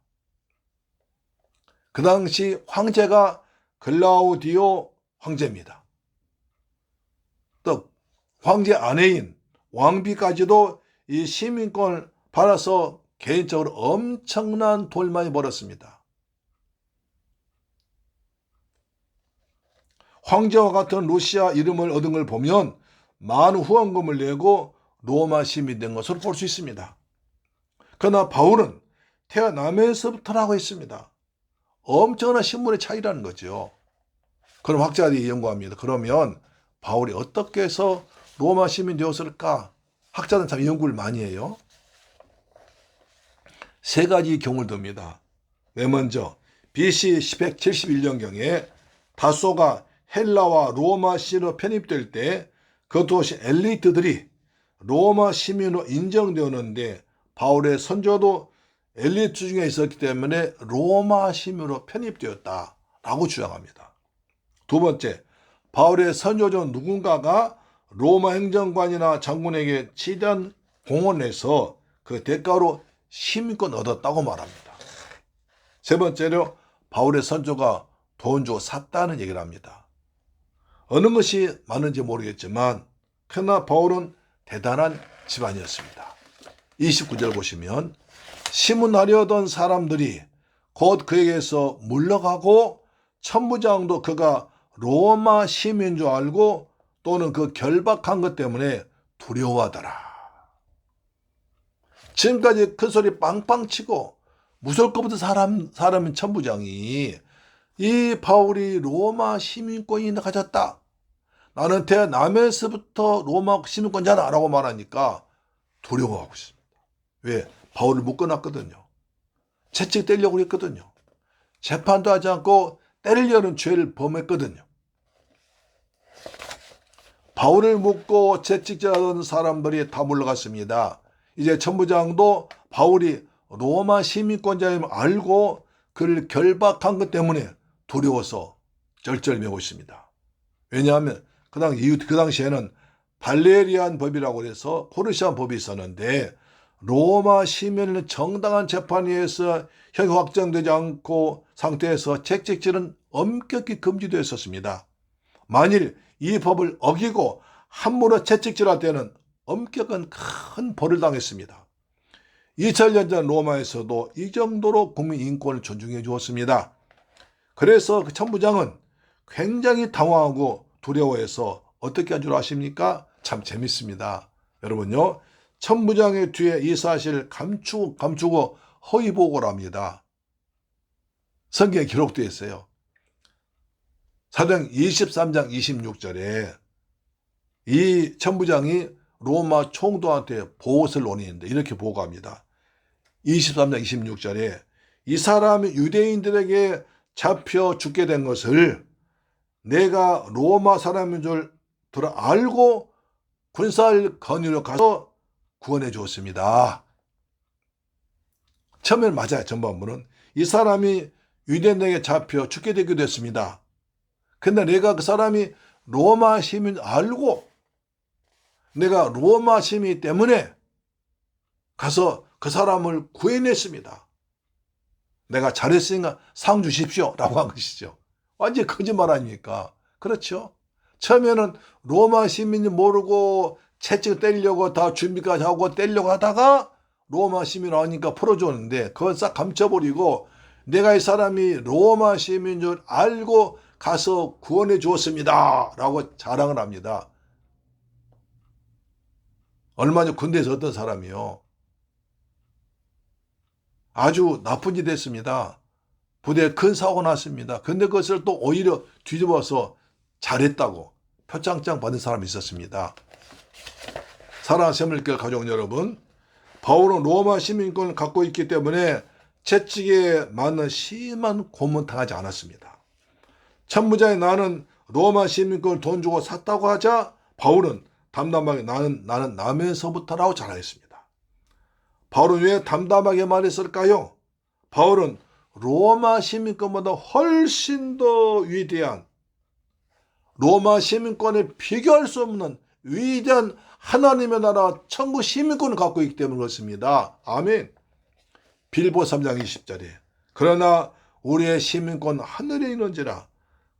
그 당시 황제가 글라우디오 황제입니다. 또 황제 아내인 왕비까지도 이 시민권을 받아서 개인적으로 엄청난 돈을 많이 벌었습니다. 황제와 같은 루시아 이름을 얻은 걸 보면 많은 후원금을 내고 로마 시민이 된 것으로 볼 수 있습니다. 그러나 바울은 태어나면서부터라고 했습니다. 엄청난 신분의 차이라는 거죠. 그럼 학자들이 연구합니다. 그러면 바울이 어떻게 해서 로마 시민이 되었을까? 학자들은 참 연구를 많이 해요. 세 가지 경우를 듭니다. 맨 먼저 BC 171년경에 다소가 헬라와 로마 시로 편입될 때 그 도시 엘리트들이 로마 시민으로 인정되었는데 바울의 선조도 엘리트 중에 있었기 때문에 로마 시민으로 편입되었다라고 주장합니다. 두 번째, 바울의 선조 중 누군가가 로마 행정관이나 장군에게 치대한 공헌을 해서 그 대가로 시민권 얻었다고 말합니다. 세 번째로 바울의 선조가 돈 주고 샀다는 얘기를 합니다. 어느 것이 많은지 모르겠지만 그러나 바울은 대단한 집안이었습니다. 29절 보시면 시문하려던 사람들이 곧 그에게서 물러가고 천부장도 그가 로마 시민인 줄 알고 또는 그 결박한 것 때문에 두려워하더라. 지금까지 큰 소리 빵빵 치고 무서울 것부터 사람인 천부장이 이 바울이 로마 시민권이 가졌다. 나는 태어나면서부터 로마 시민권자다 라고 말하니까 두려워하고 있습니다. 왜? 바울을 묶어놨거든요. 채찍 때리려고 했거든요. 재판도 하지 않고 때리려는 죄를 범했거든요. 바울을 묶고 채찍질하던 사람들이 다 물러갔습니다. 이제 천부장도 바울이 로마 시민권자임을 알고 그를 결박한 것 때문에 두려워서 쩔쩔매고 있습니다. 왜냐하면 그 당시에는 발레리안 법이라고 해서 포르시안 법이 있었는데 로마 시민은 정당한 재판에 의해서 형이 확정되지 않고 상태에서 채찍질은 엄격히 금지되어 있었습니다. 만일 이 법을 어기고 함부로 채찍질할 때는 엄격한 큰 벌을 당했습니다. 2000년 전 로마에서도 이 정도로 국민 인권을 존중해 주었습니다. 그래서 그 천부장은 굉장히 당황하고 두려워해서 어떻게 한 줄 아십니까? 참 재밌습니다. 여러분요, 천부장의 뒤에 이 사실을 감추고 허위 보고를 합니다. 성경에 기록되어 있어요. 사도행 23장 26절에 이 천부장이 로마 총독한테 보고서를 논의했는데 이렇게 보고합니다. 23장 26절에 이 사람이 유대인들에게 잡혀 죽게 된 것을 내가 로마 사람인 줄 알고 군사를 거느려 가서 구원해 주었습니다. 처음에는 맞아요. 전반부는 이 사람이 유대인에게 잡혀 죽게 되기도 했습니다. 근데 내가 그 사람이 로마 시민 알고 내가 로마 시민 때문에 가서 그 사람을 구해냈습니다. 내가 잘했으니까 상 주십시오 라고 한 것이죠. 완전히 거짓말 아닙니까? 그렇죠? 처음에는 로마 시민이 모르고 채찍 때리려고 다 준비까지 하고 때리려고 하다가 로마 시민 하니까 풀어줬는데 그건 싹 감춰버리고 내가 이 사람이 로마 시민인 줄 알고 가서 구원해 주었습니다 라고 자랑을 합니다. 얼마 전 군대에서 어떤 사람이요, 아주 나쁜 짓 했습니다. 부대에 큰 사고가 났습니다. 근데 그것을 또 오히려 뒤집어서 잘했다고 표창장 받은 사람이 있었습니다. 사랑하는 새물길 가족 여러분, 바울은 로마 시민권을 갖고 있기 때문에 채찍에 맞는 심한 고문 당하지 않았습니다. 천부장이 나는 로마 시민권을 돈 주고 샀다고 하자 바울은 담담하게 나는 나면서부터라고 자랑했습니다. 바울은 왜 담담하게 말했을까요? 바울은 로마 시민권보다 훨씬 더 위대한, 로마 시민권에 비교할 수 없는 위대한 하나님의 나라 천국 시민권을 갖고 있기 때문에 그렇습니다. 아멘. 빌보 3장 20절에 그러나 우리의 시민권 하늘에 있는지라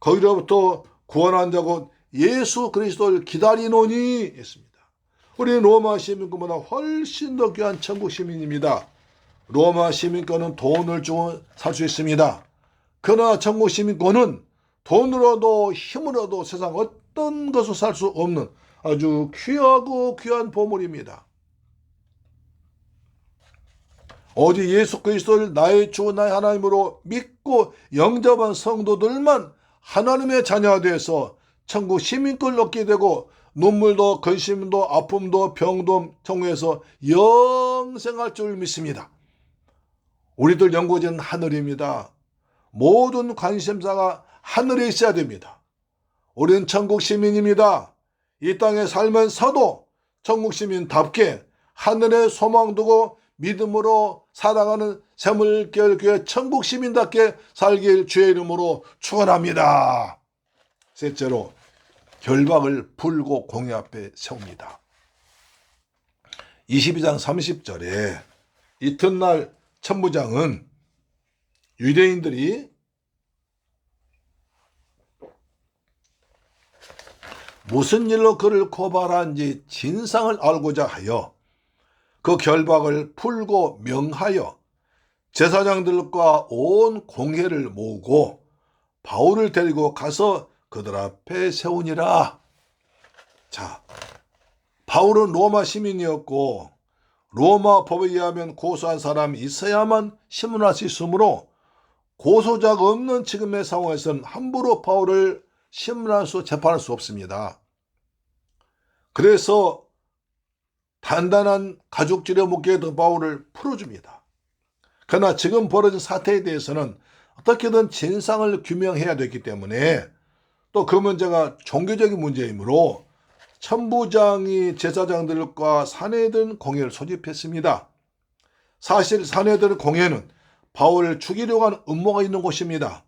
거기로부터 구원한 자곧 예수 그리스도를 기다리노니 했습니다. 우리는 로마 시민권보다 훨씬 더 귀한 천국 시민입니다. 로마 시민권은 돈을 주고 살 수 있습니다. 그러나 천국 시민권은 돈으로도 힘으로도 세상 어떤 것을 살 수 없는 아주 귀하고 귀한 보물입니다. 오직 예수 그리스도를 나의 주 나의 하나님으로 믿고 영접한 성도들만 하나님의 자녀가 되어서 천국 시민권을 얻게 되고 눈물도 근심도 아픔도 병도 천국에서 영생할 줄 믿습니다. 우리들 연고지는 하늘입니다. 모든 관심사가 하늘에 있어야 됩니다. 우리는 천국 시민입니다. 이 땅에 살면서도 천국 시민답게 하늘에 소망 두고 믿음으로 살아가는 새물결 교회 천국 시민답게 살길 주의 이름으로 축원합니다. 셋째로 결박을 풀고 공의 앞에 세웁니다. 22장 30절에 이튿날 천부장은 유대인들이 무슨 일로 그를 고발한지 진상을 알고자 하여 그 결박을 풀고 명하여 제사장들과 온 공회를 모으고 바울을 데리고 가서 그들 앞에 세우니라. 자, 바울은 로마 시민이었고 로마 법에 의하면 고소한 사람이 있어야만 신문할 수 있으므로 고소자가 없는 지금의 상황에서는 함부로 바울을 신문할 수 재판할 수 없습니다. 그래서 단단한 가죽줄에 묶여있던 바울을 풀어줍니다. 그러나 지금 벌어진 사태에 대해서는 어떻게든 진상을 규명해야 됐기 때문에 또 그 문제가 종교적인 문제이므로 천부장이 제사장들과 사내들 공회를 소집했습니다. 사실 사내들 공회는 바울을 죽이려고 하는 음모가 있는 곳입니다.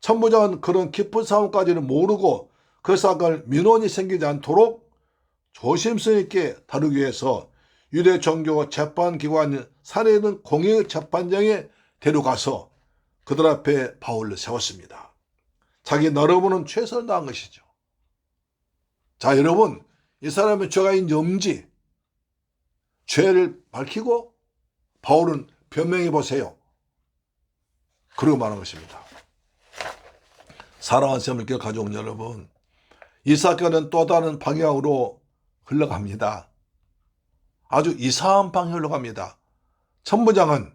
천부장은 그런 깊은 상황까지는 모르고 그 사건을 민원이 생기지 않도록 조심성 있게 다루기 위해서 유대 종교 재판기관인 사내들 공회 재판장에 데려가서 그들 앞에 바울을 세웠습니다. 자기 나름으로는 최선을 다한 것이죠. 자, 여러분, 이 사람의 죄가 있는지 없는지 죄를 밝히고 바울은 변명해 보세요. 그러고 말한 것입니다. 사랑하는 새물교 가족 여러분, 이 사건은 또 다른 방향으로 흘러갑니다. 아주 이상한 방향으로 갑니다. 천부장은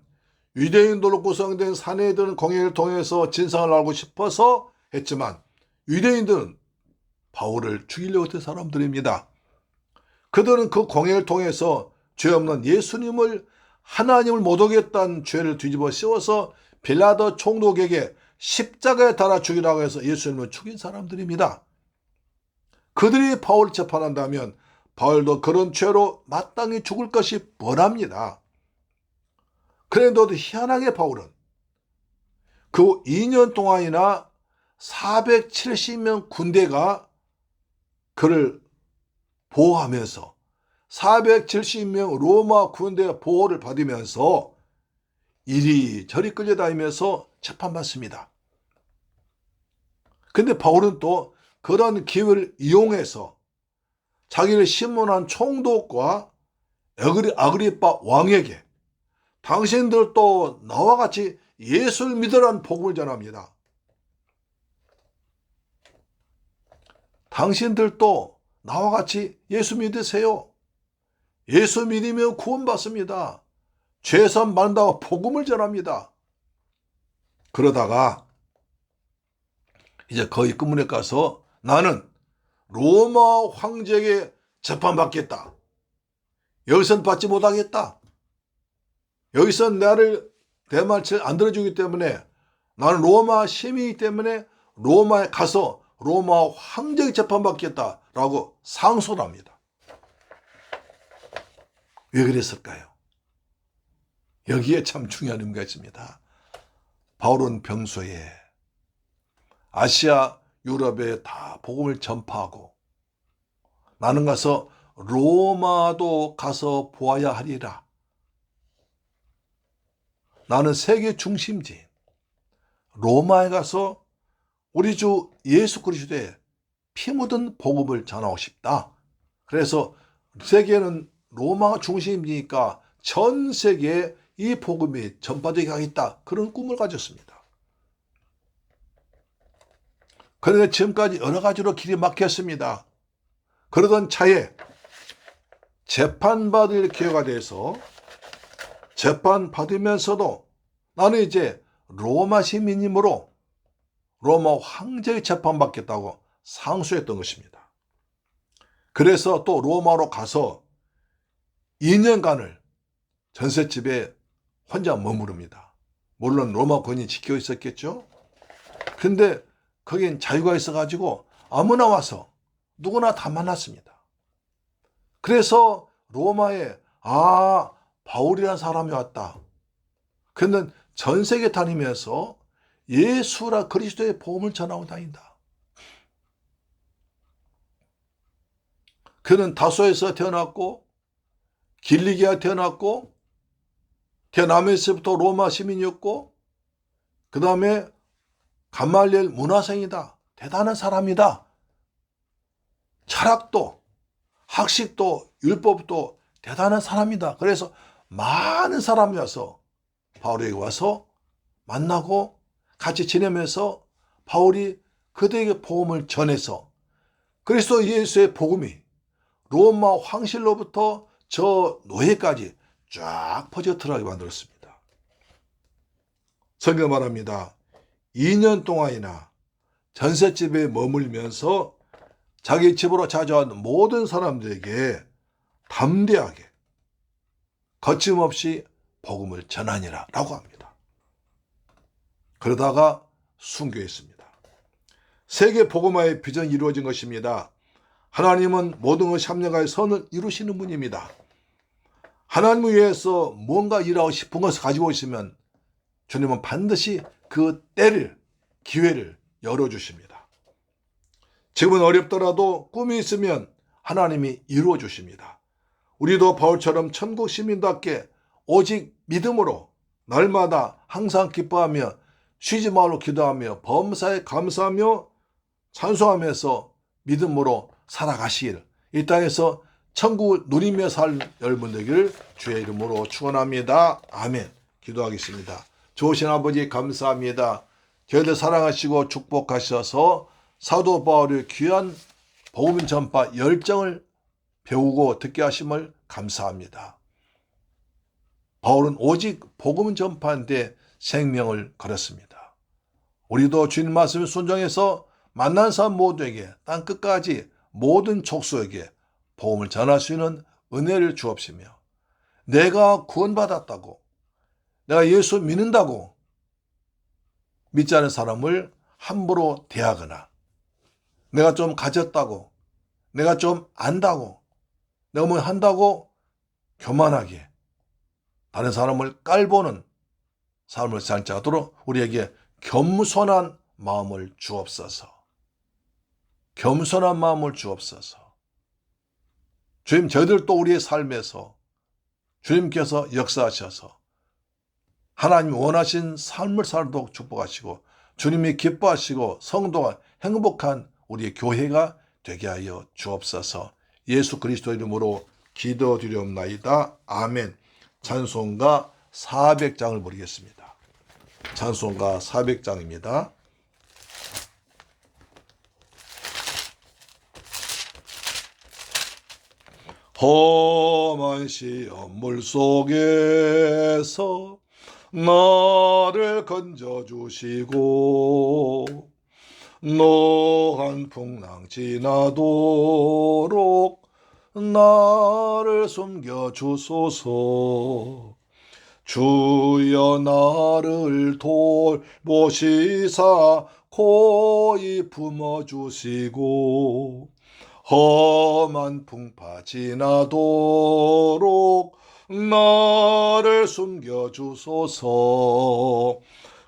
유대인들로 구성된 사내들은 공회를 통해서 진상을 알고 싶어서 했지만 유대인들은 바울을 죽이려고 했던 사람들입니다. 그들은 그 공회를 통해서 죄 없는 예수님을, 하나님을 못 오겠다는 죄를 뒤집어 씌워서 빌라도 총독에게 십자가에 달아 죽이라고 해서 예수님을 죽인 사람들입니다. 그들이 바울을 재판한다면 바울도 그런 죄로 마땅히 죽을 것이 뻔합니다. 그런데도 희한하게 바울은 그 2년 동안이나 470명 군대가 그를 보호하면서 470명 로마 군대 보호를 받으면서 이리저리 끌려다니면서 재판받습니다. 근데 바울은 또 그런 기회를 이용해서 자기를 신문한 총독과 아그리빠 왕에게 당신들도 나와 같이 예수를 믿으라는 복음을 전합니다. 당신들도 나와 같이 예수 믿으세요. 예수 믿으면 구원받습니다. 죄선 받는다고 복음을 전합니다. 그러다가 이제 거의 끝문에 가서 나는 로마 황제에게 재판받겠다. 여기선 받지 못하겠다. 여기선 나를 대말을 안 들어주기 때문에 나는 로마 시민이기 때문에 로마에 가서 로마 황제에게 재판받겠다라고 상소를 합니다. 왜 그랬을까요? 여기에 참 중요한 의미가 있습니다. 바울은 평소에 아시아, 유럽에 다 복음을 전파하고 나는 가서 로마도 가서 보아야 하리라. 나는 세계 중심지인 로마에 가서 우리 주 예수 그리스도의 피 묻은 복음을 전하고 싶다. 그래서 세계는 로마가 중심이니까 전 세계에 이 복음이 전파되게 하겠다. 그런 꿈을 가졌습니다. 그런데 지금까지 여러 가지로 길이 막혔습니다. 그러던 차에 재판받을 기회가 돼서 재판받으면서도 나는 이제 로마 시민이므로 로마 황제의 재판받겠다고 상소했던 것입니다. 그래서 또 로마로 가서 2년간을 전셋집에 혼자 머무릅니다. 물론 로마 군이 지켜 있었겠죠. 근데 거긴 자유가 있어가지고 아무나 와서 누구나 다 만났습니다. 그래서 로마에 바울이라는 사람이 왔다. 그는 전 세계 다니면서 예수라 그리스도의 복음을 전하고 다닌다. 그는 다소에서 태어났고 길리기아에 태어났고 태어나면서부터 로마 시민이었고 그 다음에 감말리엘 문화생이다. 대단한 사람이다. 철학도 학식도 율법도 대단한 사람이다. 그래서 많은 사람이 와서 바울에게 와서 만나고 같이 지내면서 바울이 그들에게 복음을 전해서 그리스도 예수의 복음이 로마 황실로부터 저 노예까지 쫙 퍼져 들어가게 만들었습니다. 성경 말합니다. 2년 동안이나 전셋집에 머물면서 자기 집으로 찾아온 모든 사람들에게 담대하게 거침없이 복음을 전하니라 라고 합니다. 그러다가 순교했습니다. 세계 복음화의 비전이 이루어진 것입니다. 하나님은 모든 것이 합력하여 선을 이루시는 분입니다. 하나님을 위해서 뭔가 일하고 싶은 것을 가지고 있으면 주님은 반드시 그 때를, 기회를 열어주십니다. 지금은 어렵더라도 꿈이 있으면 하나님이 이루어 주십니다. 우리도 바울처럼 천국 시민답게 오직 믿음으로 날마다 항상 기뻐하며 쉬지 말고 기도하며 범사에 감사하며 찬송하면서 믿음으로 살아가시길, 이 땅에서 천국을 누리며 살 여러분 되기를 주의 이름으로 축원합니다. 아멘. 기도하겠습니다. 좋으신 아버지 감사합니다. 저희들 사랑하시고 축복하셔서 사도 바울의 귀한 복음 전파 열정을 배우고 듣게 하심을 감사합니다. 바울은 오직 복음 전파인데 생명을 걸었습니다. 우리도 주님 말씀에 순종해서 만난 사람 모두에게 땅 끝까지 모든 족속에게 복음을 전할 수 있는 은혜를 주옵시며, 내가 구원받았다고, 내가 예수 믿는다고 믿지 않은 사람을 함부로 대하거나, 내가 좀 가졌다고, 내가 좀 안다고, 내가 뭐 한다고 교만하게 다른 사람을 깔보는 삶을 살지 않도록 우리에게 겸손한 마음을 주옵소서. 겸손한 마음을 주옵소서. 주님, 저희들도 우리의 삶에서 주님께서 역사하셔서 하나님 원하신 삶을 살도록 축복하시고, 주님이 기뻐하시고 성도가 행복한 우리의 교회가 되게 하여 주옵소서. 예수 그리스도 이름으로 기도드리옵나이다. 아멘. 찬송가 400장을 부르겠습니다. 찬송가 400장입니다. 험한 시험 물속에서 나를 건져주시고, 노한 풍랑 지나도록 나를 숨겨주소서. 주여 나를 돌보시사 고이 품어주시고, 험한 풍파 지나도록 나를 숨겨주소서.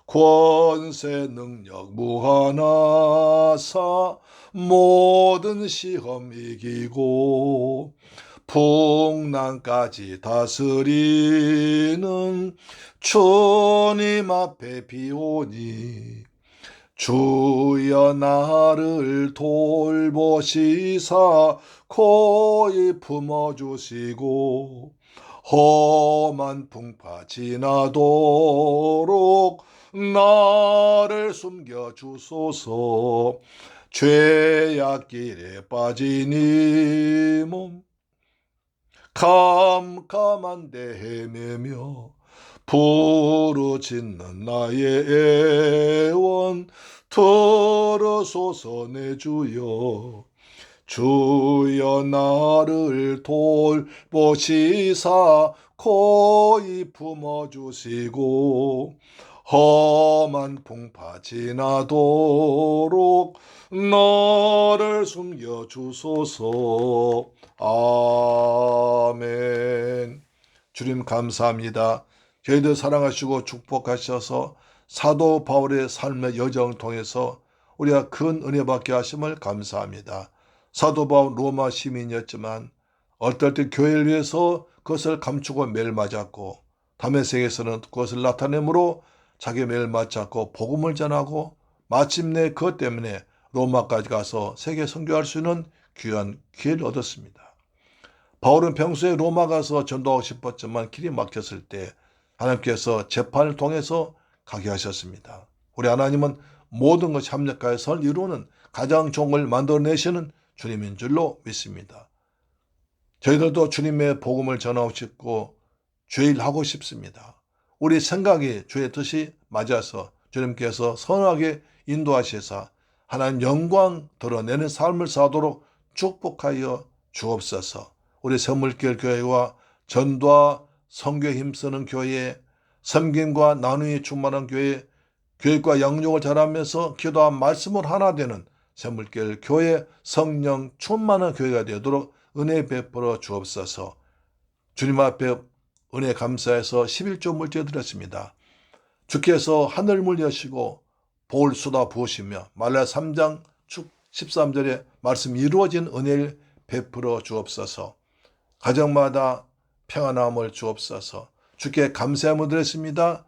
권세 능력 무한하사 모든 시험 이기고, 풍랑까지 다스리는 주님 앞에 비오니, 주여 나를 돌보시사 고이 품어주시고, 험한 풍파 지나도록 나를 숨겨주소서. 죄악길에 빠진 이 몸 캄캄한데 헤매며 부르짖는 나의 애원 들으소서. 내 주여, 주여 나를 돌보시사 고이 품어주시고, 험한 풍파 지나도록 너를 숨겨주소서. 아멘. 주님 감사합니다. 저희들 사랑하시고 축복하셔서 사도 바울의 삶의 여정을 통해서 우리가 큰 은혜 받게 하심을 감사합니다. 사도 바울 로마 시민이었지만 어떨 때 교회를 위해서 그것을 감추고 매일 맞았고, 다메섹에서는 그것을 나타내므로 자기 매일 맞았고 복음을 전하고, 마침내 그것 때문에 로마까지 가서 세계 선교할 수 있는 귀한 기회를 얻었습니다. 바울은 평소에 로마 가서 전도하고 싶었지만 길이 막혔을 때 하나님께서 재판을 통해서 가게 하셨습니다. 우리 하나님은 모든 것이 합력하여 선을 이루는 가장 좋은 걸 만들어내시는 주님인 줄로 믿습니다. 저희들도 주님의 복음을 전하고 싶고 주의 일 하고 싶습니다. 우리 생각이 주의 뜻이 맞아서 주님께서 선하게 인도하시사 하나님 영광 드러내는 삶을 사도록 축복하여 주옵소서. 우리 선물길 교회와 전도와 선교에 힘쓰는 교회, 섬김과 나눔이 충만한 교회, 교육과 양육을 잘하면서 기도와 말씀을 하나 되는 선물길 교회, 성령 충만한 교회가 되도록 은혜 베풀어 주옵소서. 주님 앞에 은혜 감사해서 11조 물제 드렸습니다. 주께서 하늘물 여시고 복을 쏟아 부으시며 말라 3장 13절에 말씀이 이루어진 은혜를 베풀어 주옵소서. 가정마다 평안함을 주옵소서. 주께 감사함을 드렸습니다.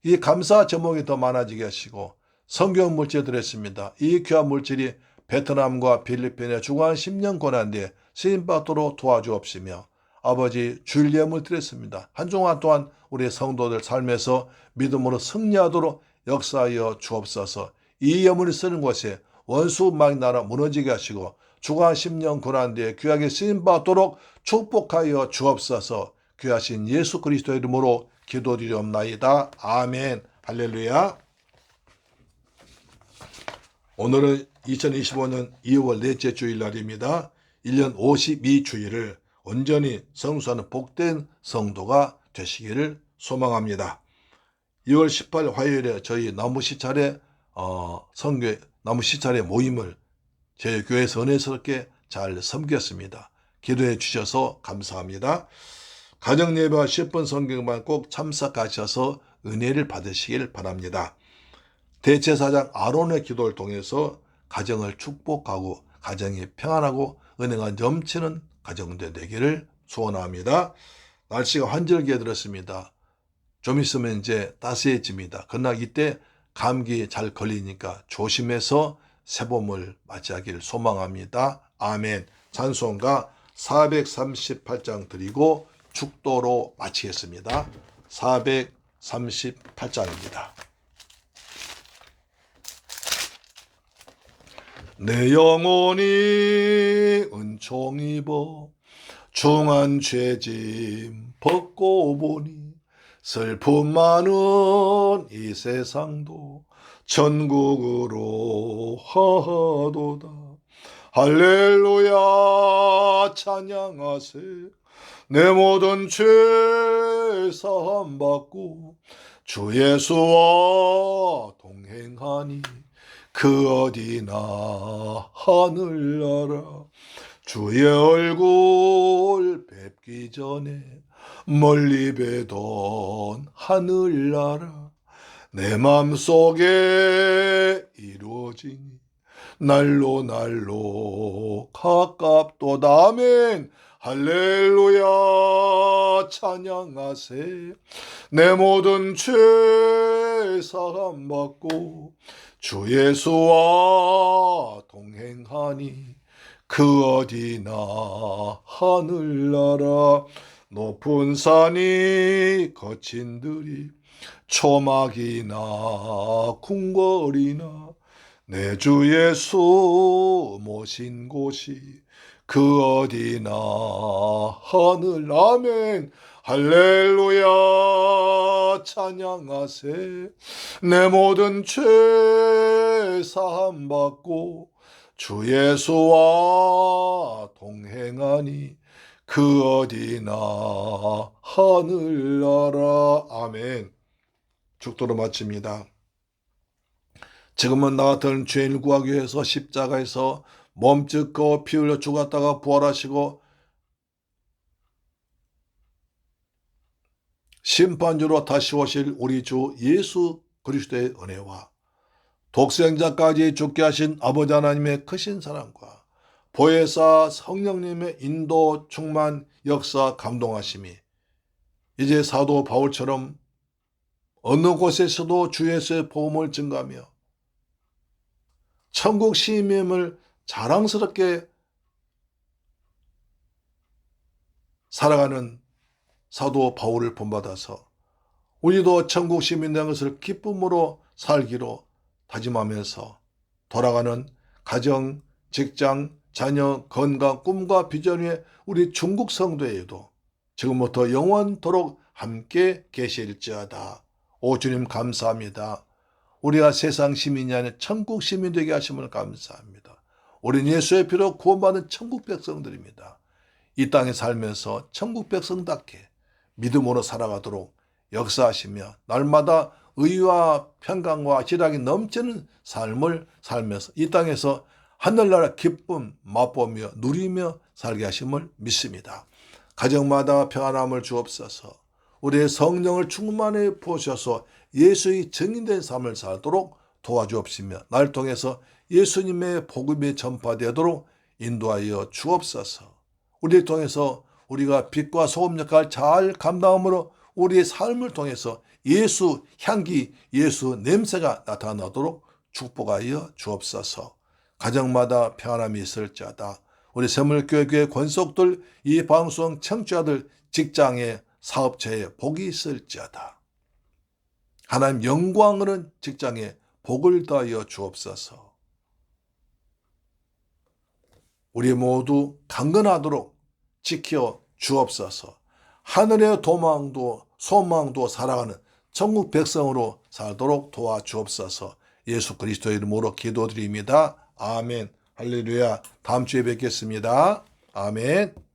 이 감사 제목이 더 많아지게 하시고 성경 물질 드렸습니다. 이 귀한 물질이 베트남과 필리핀에 주관 10년 고난뒤에 쓰임받도록 도와주옵시며, 아버지 주일 예물 드렸습니다. 한 주간 동안 우리 성도들 삶에서 믿음으로 승리하도록 역사하여 주옵소서. 이 예물이 쓰는 곳에 원수 막 나라 무너지게 하시고 주가 10년 고난 뒤에 귀하게 쓰임받도록 축복하여 주옵소서. 귀하신 예수 그리스도의 이름으로 기도드리옵나이다. 아멘. 할렐루야. 오늘은 2025년 2월 넷째 주일날입니다. 1년 52주일을 온전히 성수하는 복된 성도가 되시기를 소망합니다. 2월 18일 화요일에 저희 나무시찰의 성교 나무시찰의 모임을 저희 교회에서 은혜스럽게 잘 섬겼습니다. 기도해 주셔서 감사합니다. 가정예배와 10분 성경만 꼭 참석하셔서 은혜를 받으시길 바랍니다. 대제사장 아론의 기도를 통해서 가정을 축복하고 가정이 평안하고 은혜가 넘치는 가정들 되기를 소원합니다. 날씨가 환절기에 들었습니다. 좀 있으면 이제 따스해집니다. 그러나 이때 감기 잘 걸리니까 조심해서 새봄을 맞이하기를 소망합니다. 아멘. 찬송가 438장 드리고 축도로 마치겠습니다. 438장입니다. 내 영혼이 은총 입어 중한 죄짐 벗고 보니 슬픔 많은 이 세상도 천국으로 하도다. 할렐루야 찬양하세. 내 모든 죄 사함 받고 주 예수와 동행하니 그 어디나 하늘나라. 주의 얼굴 뵙기 전에 멀리 뵈던 하늘나라. 내 맘속에 이루어지니 날로 날로 가깝도다. 아멘. 할렐루야 찬양하세. 내 모든 죄 사함 받고 주 예수와 동행하니 그 어디나 하늘나라. 높은 산이 거친 들이 초막이나 궁궐이나 내 주 예수 모신 곳이 그 어디나 하늘. 아멘. 할렐루야 찬양하세. 내 모든 죄 사함 받고 주 예수와 동행하니 그 어디나 하늘나라. 아멘. 축도로 마칩니다. 지금은 나 같은 죄인을 구하기 위해서 십자가에서 몸짓고 피 흘려 죽었다가 부활하시고 심판주로 다시 오실 우리 주 예수 그리스도의 은혜와 독생자까지 죽게 하신 아버지 하나님의 크신 사랑과 보혜사 성령님의 인도 충만 역사 감동하심이 이제 사도 바울처럼 어느 곳에서도 주 예수의 복음을 증가하며 천국 시민임을 자랑스럽게 살아가는 사도 바울을 본받아서 우리도 천국 시민 된 것을 기쁨으로 살기로 다짐하면서 돌아가는 가정, 직장, 자녀, 건강, 꿈과 비전 위에 우리 중국 성도에도 지금부터 영원토록 함께 계실지어다. 오 주님 감사합니다. 우리가 세상 시민이 아닌 천국 시민 되게 하심을 감사합니다. 우리는 예수의 피로 구원받은 천국 백성들입니다. 이 땅에 살면서 천국 백성답게 믿음으로 살아가도록 역사하시며 날마다 의와 평강과 희락이 넘치는 삶을 살면서 이 땅에서 하늘나라 기쁨 맛보며 누리며 살게 하심을 믿습니다. 가정마다 평안함을 주옵소서. 우리의 성령을 충만히 부으셔서 예수의 증인된 삶을 살도록 도와주옵시며 나를 통해서 예수님의 복음이 전파되도록 인도하여 주옵소서. 우리를 통해서 우리가 빛과 소금 역할을 잘 감당함으로 우리의 삶을 통해서 예수 향기, 예수 냄새가 나타나도록 축복하여 주옵소서. 가정마다 평안함이 있을지어다. 우리 새물교회 권속들, 이 방송 청취자들, 직장에 사업체에 복이 있을지어다. 하나님 영광 얻는 직장에 복을 더하여 주옵소서. 우리 모두 강건하도록 지켜 주옵소서. 하늘의 도망도 소망도 살아가는 천국 백성으로 살도록 도와주옵소서. 예수 그리스도의 이름으로 기도드립니다. 아멘. 할렐루야. 다음 주에 뵙겠습니다. 아멘.